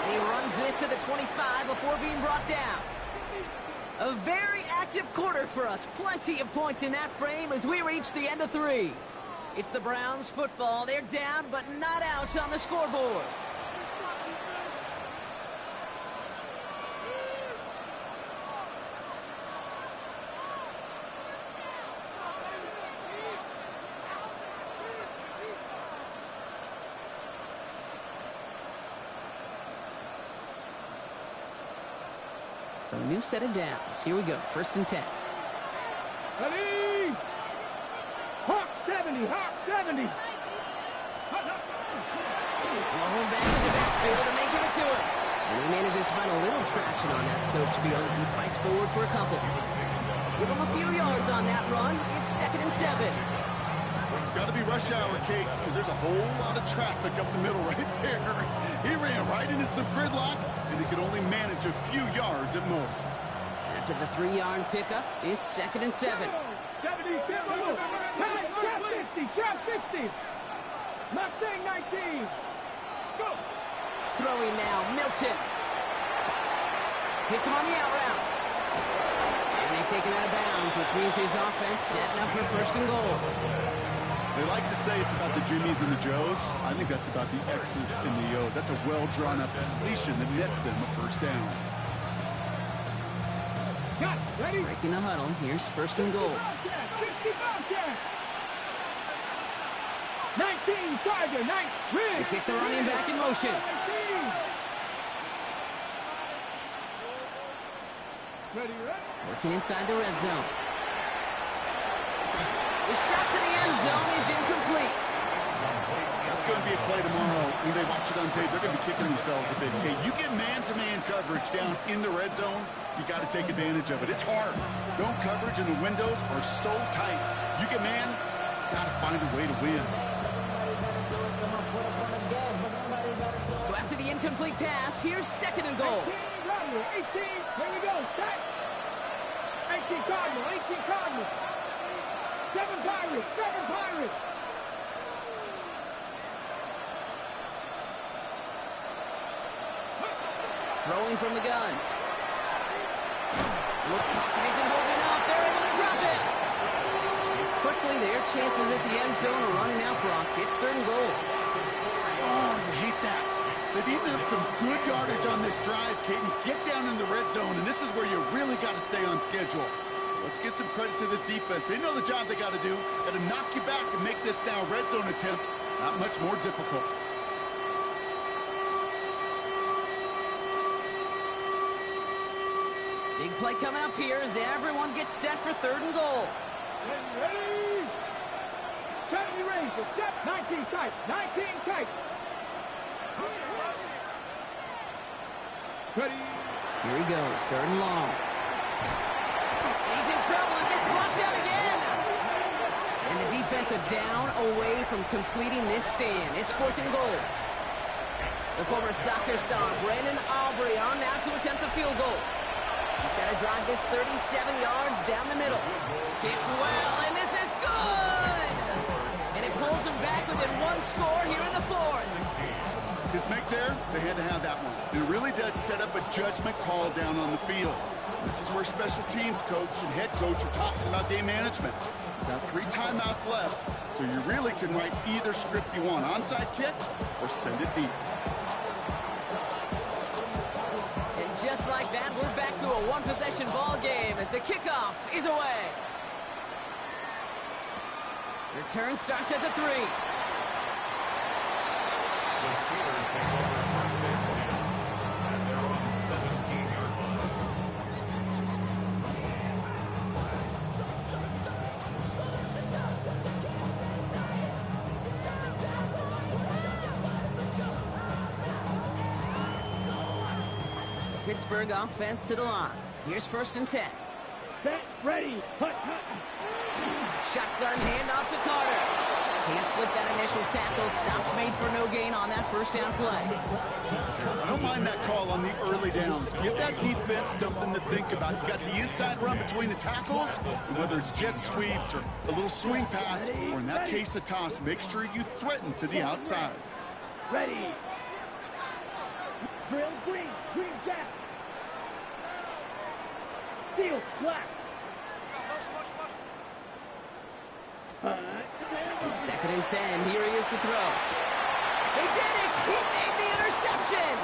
And he runs this to the 25 before being brought down. A very active quarter for us. Plenty of points in that frame as we reach the end of 3. It's the Browns football. They're down, but not out on the scoreboard. So a new set of downs. Here we go. 1st and 10. Ready? Hawk 70, Hawk 70. Blown back in the backfield, and they give it to him. And he manages to find a little traction on that Soaps field as he fights forward for a couple. Give him a few yards on that run. It's 2nd and 7. It's got to be rush hour, Kate, because there's a whole lot of traffic up the middle right there. He ran right into some gridlock, and he could only manage a few yards at most. After the 3-yard pickup, it's 2nd and 7. 70, trap 50, trap 50. Mustang 19. Go. Throwing now, Milton. Hits him on the out route. And they take him out of bounds, which means his offense setting up for 1st and goal. They like to say it's about the Jimmies and the Joes. I think that's about the X's and the O's. That's a well-drawn-up completion that nets them a 1st down. Got it. Ready? Breaking the huddle. Here's 1st and goal. 19, Tiger, 9, They kick the running back in motion. 19. Ready, ready? Working inside the red zone. The shot to the end zone is incomplete. That's going to be a play tomorrow. When they watch it on tape, they're going to be kicking themselves a bit. Okay, you get man-to-man coverage down in the red zone, you got to take advantage of it. It's hard. Zone coverage and the windows are so tight. You get man, you got to find a way to win. So after the incomplete pass, here's 2nd and goal. 18, here we go, set. 18 Cardinal, 18 Cardinal. 7 Pirates, 7 Pirates. Throwing from the gun. Look, pocket isn't holding up. They're able to drop it. And quickly, their chances at the end zone are running out, Brock. It's 3rd and goal. Oh, I hate that. They've even had some good yardage on this drive, Kate. Get down in the red zone, and this is where you really got to stay on schedule. Let's give some credit to this defense. They know the job they got to do. Got to knock you back and make this now red zone attempt not much more difficult. Big play coming up here as everyone gets set for 3rd and goal. Ready? Try to be ready for step 19 tight. 19 tight. Ready? Here he goes, 3rd and long. He's in trouble and gets blocked out again. And the defensive down away from completing this stand. It's 4th and goal. The former soccer star, Brandon Aubrey, on now to attempt the field goal. He's got to drive this 37 yards down the middle. Kicked well, and this is good! And it pulls him back within 1 score here in the 4th. His make there, they had to have that one. It really does set up a judgment call down on the field. This is where special teams coach and head coach are talking about game management. Got 3 timeouts left, so you really can write either script you want. Onside kick or send it deep. And just like that, we're back to a 1-possession ball game as the kickoff is away. Return starts at the 3. The Steelers take over 1st and 10. And they're on the 17-yard line. Pittsburgh offense to the line. Here's 1st and 10. Set, ready, hut, hut. Shotgun handoff to Carter. Can't slip that initial tackle. Stops made for no gain on that 1st down play. I don't mind that call on the early downs. Give that defense something to think about. You got the inside run between the tackles, and whether it's jet sweeps or a little swing pass, or in that case a toss, make sure you threaten to the outside. Ready. Drill, green, green jack. Steel, black. 2nd and 10. Here he is to throw. They did it! He made the interception!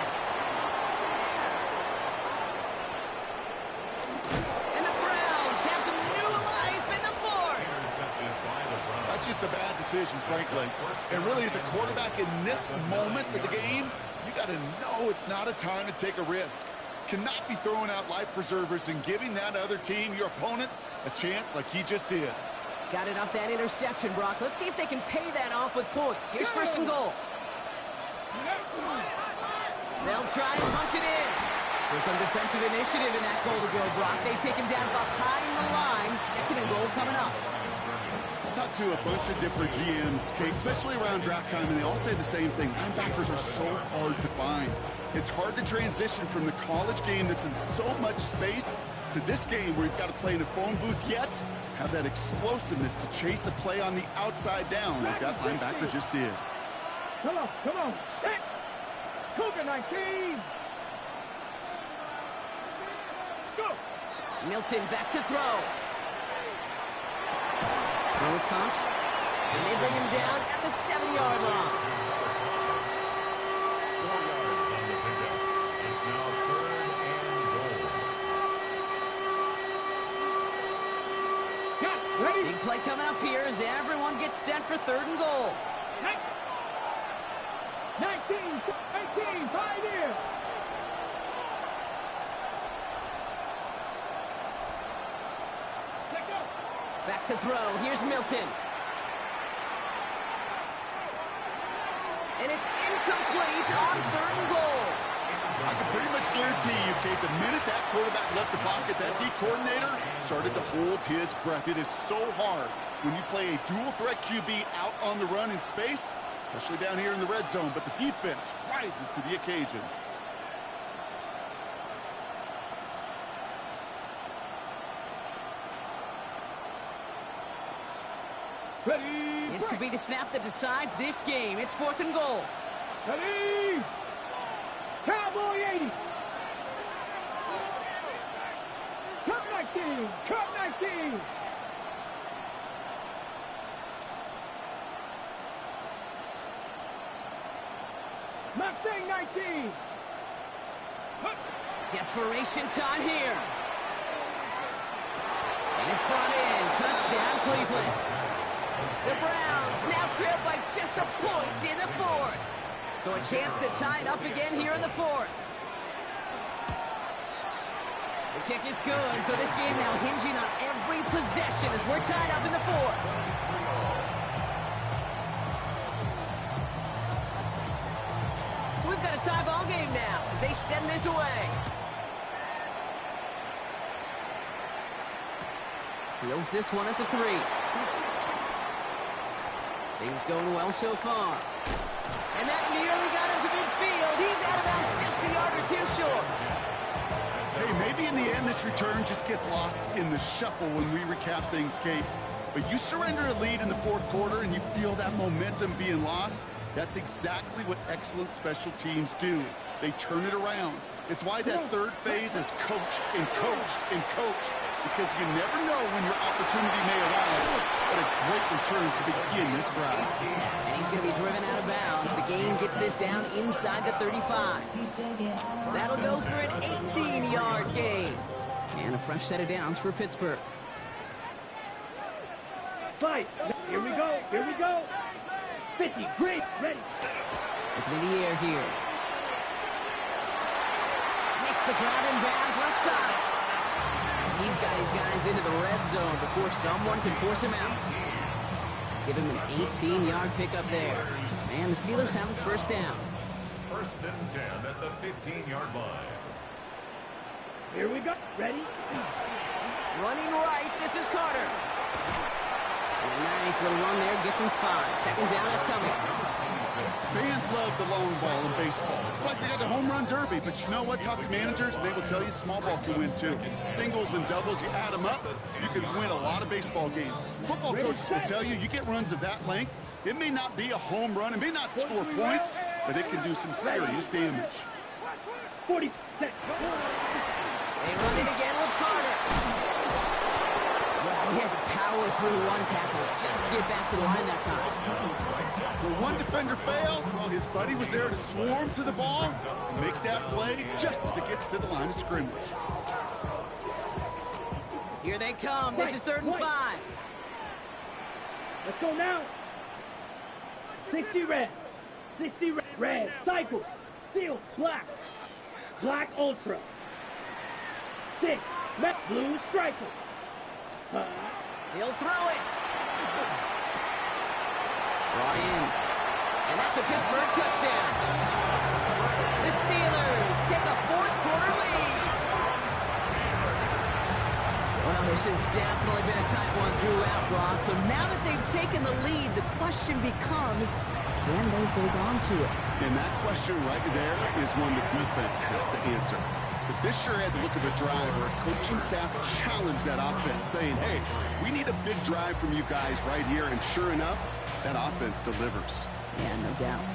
And the Browns have some new life in the 4th. That's just a bad decision, frankly. And really, as a quarterback in this moment of the game, you got to know it's not a time to take a risk. Cannot be throwing out life preservers and giving that other team, your opponent, a chance like he just did. Got it off that interception, Brock. Let's see if they can pay that off with points. Here's 1st and goal. They'll try and punch it in. So some defensive initiative in that goal to go, Brock. They take him down behind the line. 2nd and goal coming up. I talked to a bunch of different GMs, Kate, especially around draft time, and they all say the same thing. Linebackers are so hard to find. It's hard to transition from the college game that's in so much space to this game where you've got to play in a phone booth yet have that explosiveness to chase a play on the outside down like that linebacker just did. Come on, come on. Set. Cougar 19. Let's go. Milton back to throw. Throws caught. And they bring him down at the 7-yard line. 4 yards on the pickup. It's now 3rd and goal. Got it. Ready. Big play coming up here as everyone gets set for 3rd and goal. 19, 19, Pioneer. Let go. Back to throw. Here's Milton. And it's incomplete on 3rd and goal. I can pretty much guarantee you, Kate, the minute that quarterback left the pocket, that D coordinator started to hold his breath. It is so hard when you play a dual-threat QB out on the run in space, especially down here in the red zone, but the defense rises to the occasion. Ready. This could be the snap that decides this game. It's 4th and goal. Ready. Cowboy 80. Cup 19. Cup 19. Mustang 19. Desperation time here. And it's brought in. Touchdown, Cleveland. The Browns now trail by just a point in the 4th. So a chance to tie it up again here in the 4th. The Kick is good, so this game now hinging on every possession as we're tied up in the fourth. So we've got a tie ball game now as they send this away. Fields this one at the 3. Things going well so far. And that nearly got him to midfield. He's out of bounds just a yard or 2 short. Hey, maybe in the end this return just gets lost in the shuffle when we recap things, Kate. But you surrender a lead in the fourth quarter and you feel that momentum being lost. That's exactly what excellent special teams do. They turn it around. It's why that third phase is coached and coached and coached, because you never know when your opportunity may arise. What a great return to begin this drive. And he's going to be driven out of bounds. The game gets this down inside the 35. That'll go for an 18-yard gain. And a fresh set of downs for Pittsburgh. Fight. Here we go. Here we go. 50. Great. Ready. Looking in the air here. Makes the grab in bounds left side. He's got his guys into the red zone before someone can force him out. Give him an 18-yard pickup there. And the Steelers have a first down. 1st and 10 at the 15-yard line. Here we go. Ready? Running right, this is Carter. And a nice little run there, gets him 5. Second down upcoming. Fans love the long ball in baseball. It's like they got the home run derby, but you know what? Talk to managers, and they will tell you small ball can win too. Singles and doubles, you add them up, you can win a lot of baseball games. Football coaches will tell you, you get runs of that length, it may not be a home run, it may not score points, but it can do some serious damage. 40 seconds. They run it again with Carter. Well, he had to power through one tackle just to get back to the line that time. When one defender failed, well, his buddy was there to swarm to the ball and make that play just as it gets to the line of scrimmage. Here they come. This is 3rd and 5. Let's go now. 60 red. 60 red. Red. Cycle. Steel. Black. Black ultra. 6. Met blue striker. He'll throw it. Brought in. And that's a Pittsburgh touchdown. The Steelers take a 4th quarter lead. Well, this has definitely been a tight one throughout, Brock. So now that they've taken the lead, the question becomes, can they hold on to it? And that question right there is one the defense has to answer. But this sure had the look of a drive where a coaching staff challenged that offense, saying, hey, we need a big drive from you guys right here. And sure enough, that offense delivers. Yeah, no doubt.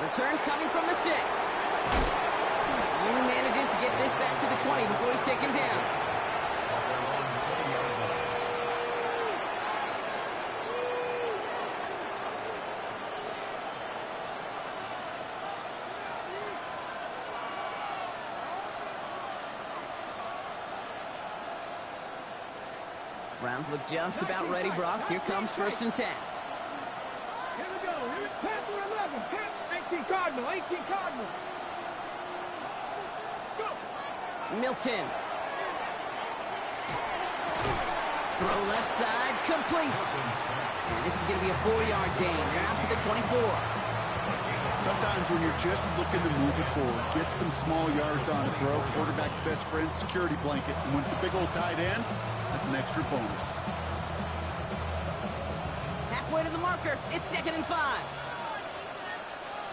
Return coming from the 6. Only manages to get this back to the 20 before he's taken down. Browns look just about ready, Brock. Here comes 1st and 10. Here we go. Here's Panther 11. 18 Cardinal. 18 Cardinal. Go. Milton. Throw left side, complete. And this is going to be a 4-yard gain. They're out to the 24. Sometimes when you're just looking to move it forward, get some small yards on a throw, quarterback's best friend, security blanket. And when it's a big old tight end, that's an extra bonus. Halfway to the marker. It's 2nd and 5.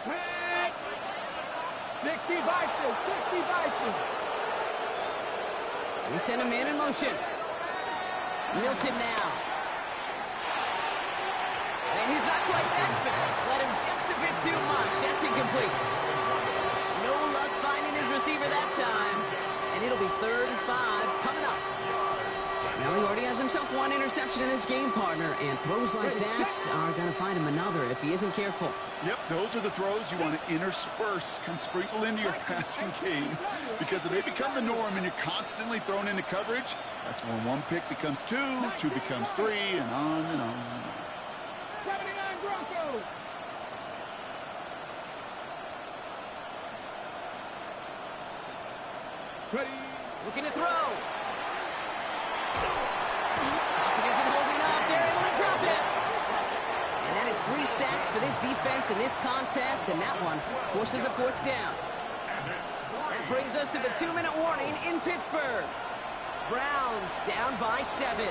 Hey. 60 Bison. 60 Bison. They send a man in motion. Milton now. And he's not quite that fast. Let him just a bit too much. That's incomplete. No luck finding his receiver that time. And it'll be 3rd and 5 coming up. Now he already has himself 1 interception in this game, partner. And throws like that are going to find him another if he isn't careful. Yep, those are the throws you want to intersperse and sprinkle into your passing game. Because if they become the norm and you're constantly thrown into coverage, that's when 1 pick becomes 2, 2 becomes 3, and on and on and on. 79 Broncos. Looking to throw. Pocket isn't holding up. They're able to drop it. And that is 3 sacks for this defense in this contest, and that one forces a 4th down. That brings us to the 2-minute warning in Pittsburgh. Browns down by 7.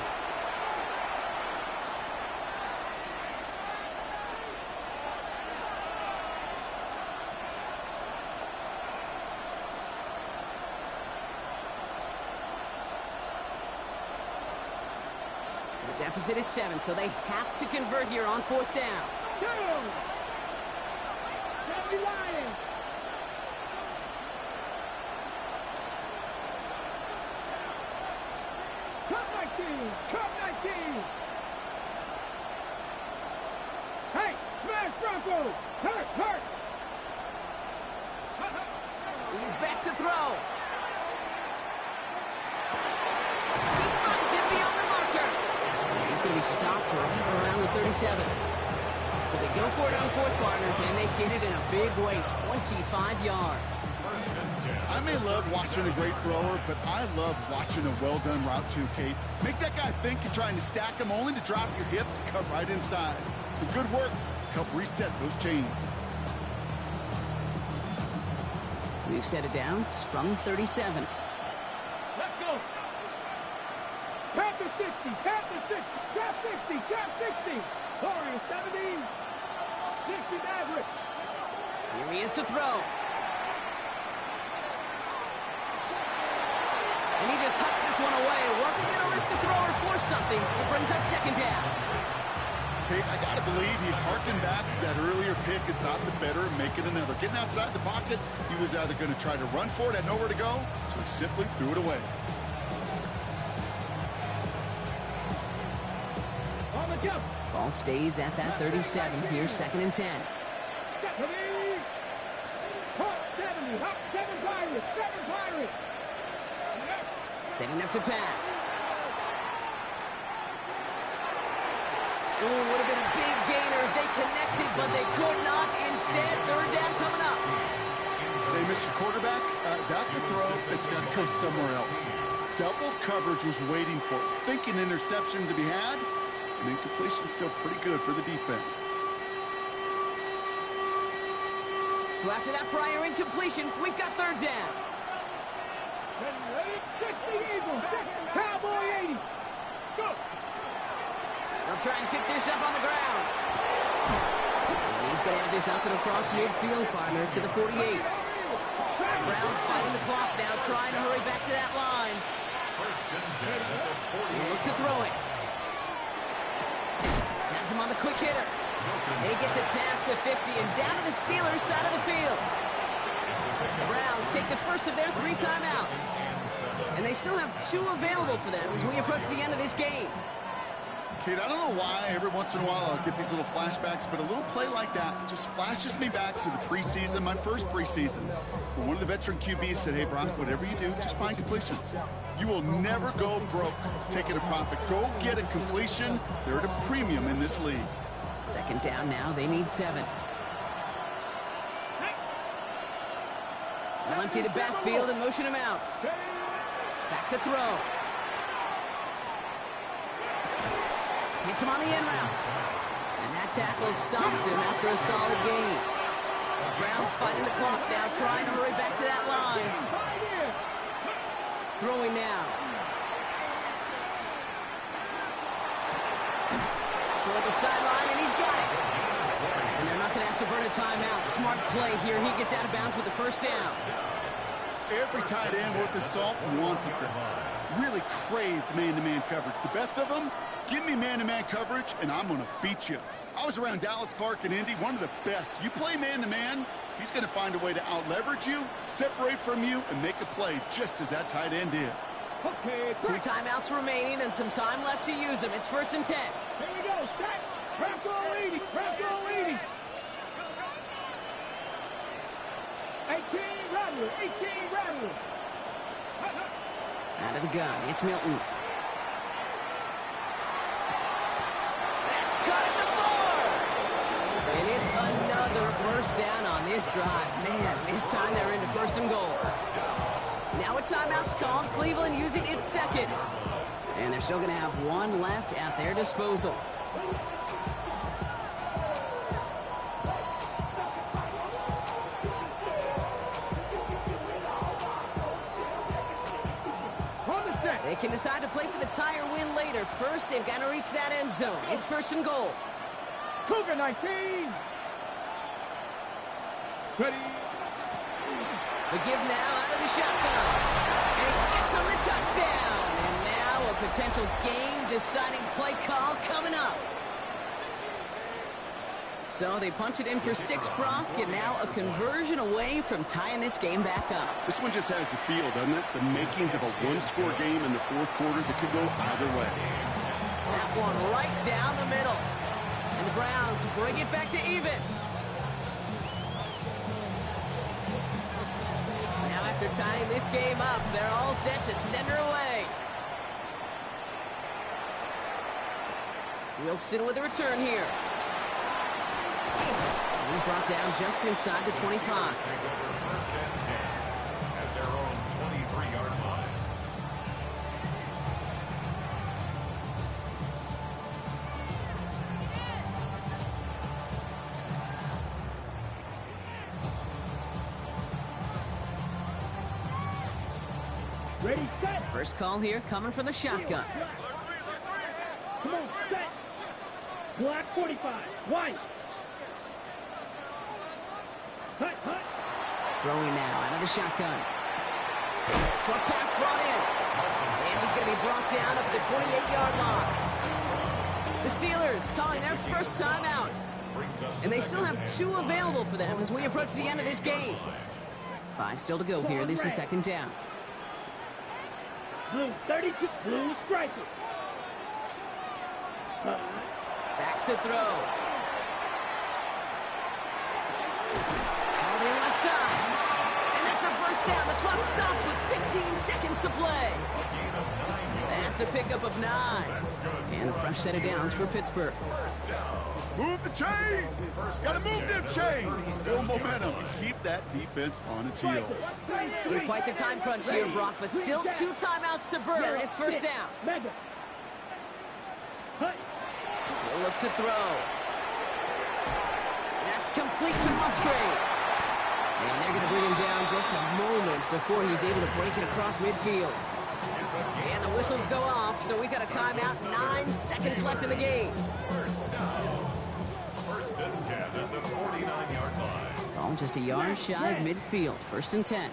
The deficit is 7, so they have to convert here on 4th down. Down. Sammy Lions. Cut 19. Cut 19. Hey, smash Bronco. Hurt, hurt. He's back to throw. He finds him beyond the marker. And he's going to be stopped right around the 37. So they go for it on 4th, partner, and they get it in a big way, 25 yards. I may love watching a great thrower, but I love watching a well-done route too, Kate. Make that guy think you're trying to stack him only to drop your hips and cut right inside. Some good work to help reset those chains. We've set it downs from 37. Let's go. Panther 60, Panther 60, Trap 60, Trap 60. Warriors 70, 60 Maverick. Here he is to throw. And he just hucks this one away. Wasn't going to risk a throw or force something. It brings up 2nd down. Kate, I got to believe he harkened back to that earlier pick and thought the better and make it another. Getting outside the pocket, he was either going to try to run for it, had nowhere to go, so he simply threw it away. On the jump. Ball stays at that 37. Here's 2nd and 10. 70. Hawk 70. Hawk 7 Pirates. 7 Pirates. Setting up to pass. Ooh, would have been a big gainer if they connected, but they could not. Instead, 3rd down coming up. Hey, Mr. Quarterback, that's a throw that's got to go somewhere else. Double coverage was waiting for it. Thinking interception to be had, and incompletion still pretty good for the defense. So after that prior incompletion, we've got 3rd down. Ready? 60 Eagles. 60 Cowboy 80. Let's go. They'll try and pick this up on the ground. And he's going to have this up and across midfield, partner, to the 48. Browns fighting the clock now, trying to hurry back to that line. They look to throw it. Has him on the quick hitter. And he gets it past the 50 and down to the Steelers' side of the field. The Browns take the first of their 3 timeouts. And they still have 2 available for them as we approach the end of this game. Kate, I don't know why every once in a while I'll get these little flashbacks, but a little play like that just flashes me back to the preseason, my first preseason. But one of the veteran QBs said, hey, Brock, whatever you do, just find completions. You will never go broke taking a profit. Go get a completion. They're at a premium in this league. 2nd down now. They need 7. They'll empty the backfield and motion him out. Back to throw. Hits him on the end route. And that tackle stops him after a solid gain. The Browns fighting the clock now, trying to hurry back to that line. Throwing now. Toward the sideline, and he's got it. And they're not going to have to burn a timeout. Smart play here. He gets out of bounds with the 1st down. Every tight end worth his salt wanted this. Really craved man-to-man coverage. The best of them, give me man-to-man coverage, and I'm going to beat you. I was around Dallas Clark and Indy, one of the best. You play man-to-man, he's going to find a way to out-leverage you, separate from you, and make a play just as that tight end did. Okay, 2 timeouts remaining and some time left to use them. It's 1st and 10. Here we go. Set. Bronco 80. Bronco 80. 18 Rattler. 18 Rattler. Out of the gun. It's Milton. That's cut at the 4. And it's another first down on this drive. Man, this time they're into 1st and goal. Now a timeout's called. Cleveland using its second. And they're still going to have one left at their disposal. They can decide to play for the tie or win later. First, they've got to reach that end zone. It's first and goal. Cougar 19. Ready. The give now out of the shotgun. And he gets him the touchdown. And now a potential game-deciding play call coming up. So they punch it in for 6, Brock, and now a conversion away from tying this game back up. This one just has the feel, doesn't it? The makings of a one-score game in the fourth quarter that could go either way. That one right down the middle. And the Browns bring it back to even. Now after tying this game up, they're all set to send her away. Wilson with a return here. He's brought down just inside the 25. Take over first and 10 at their own 23-yard line. Ready, set. First call here coming from the shotgun. Come on, set. Black 45. White. Hut, hut. Throwing now out of the shotgun. Short pass brought in. And he's going to be brought down up at the 28-yard line. The Steelers calling their first timeout. And they still have 2 available for them as we approach the end of this game. 5 still to go here. This is second down. Blue 32. Blue striker. Back to throw. On the left side. And that's a first down. The clock stops with 15 seconds to play. That's a pickup of 9. And a fresh set of downs for Pittsburgh. Move the chains! Gotta move them chains! Build momentum. Keep that defense on its heels. We're quite the time crunch here, Brock, but still 2 timeouts to burn. It's first down. Mega. Hut. We'll look to throw. That's complete to Musgrave. And they're going to bring him down just a moment before he's able to break it across midfield. And the whistles go off, so we got a timeout. 9 seconds left in the game. First and 10 at the 49-yard line. Ball just a yard shy of midfield. First and 10.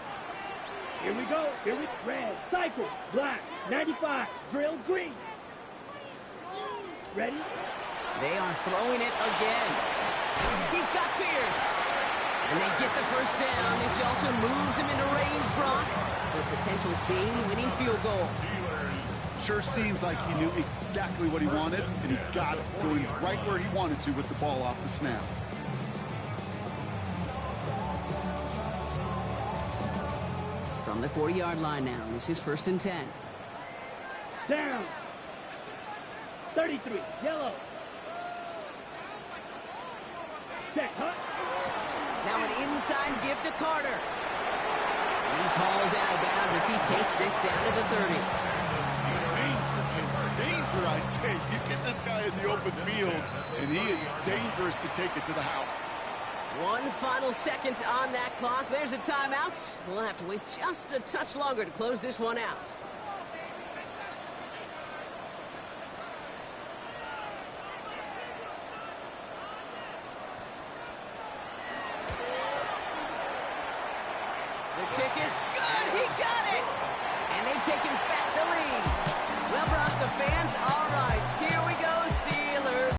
Here we go. Here we red. Cycle. Black. 95. Drill green. Ready? They are throwing it again. He's got Pierce. And they get the first down. This also moves him into range, Brock, for a potential game-winning field goal. Sure seems like he knew exactly what he wanted, and he got it, going right where he wanted to with the ball off the snap. From the 40-yard line now, this is first and 10. Down. 33. Yellow. Check. Hut. Now an inside gift to Carter. He's hauled out of bounds as he takes this down to the 30. Danger, I say. You get this guy in the open field, and he is dangerous to take it to the house. 1 final second on that clock. There's a timeout. We'll have to wait just a touch longer to close this one out. The kick is good. He got it. And they've taken back the lead. Well, Brock, the fans, all right. Here we go, Steelers.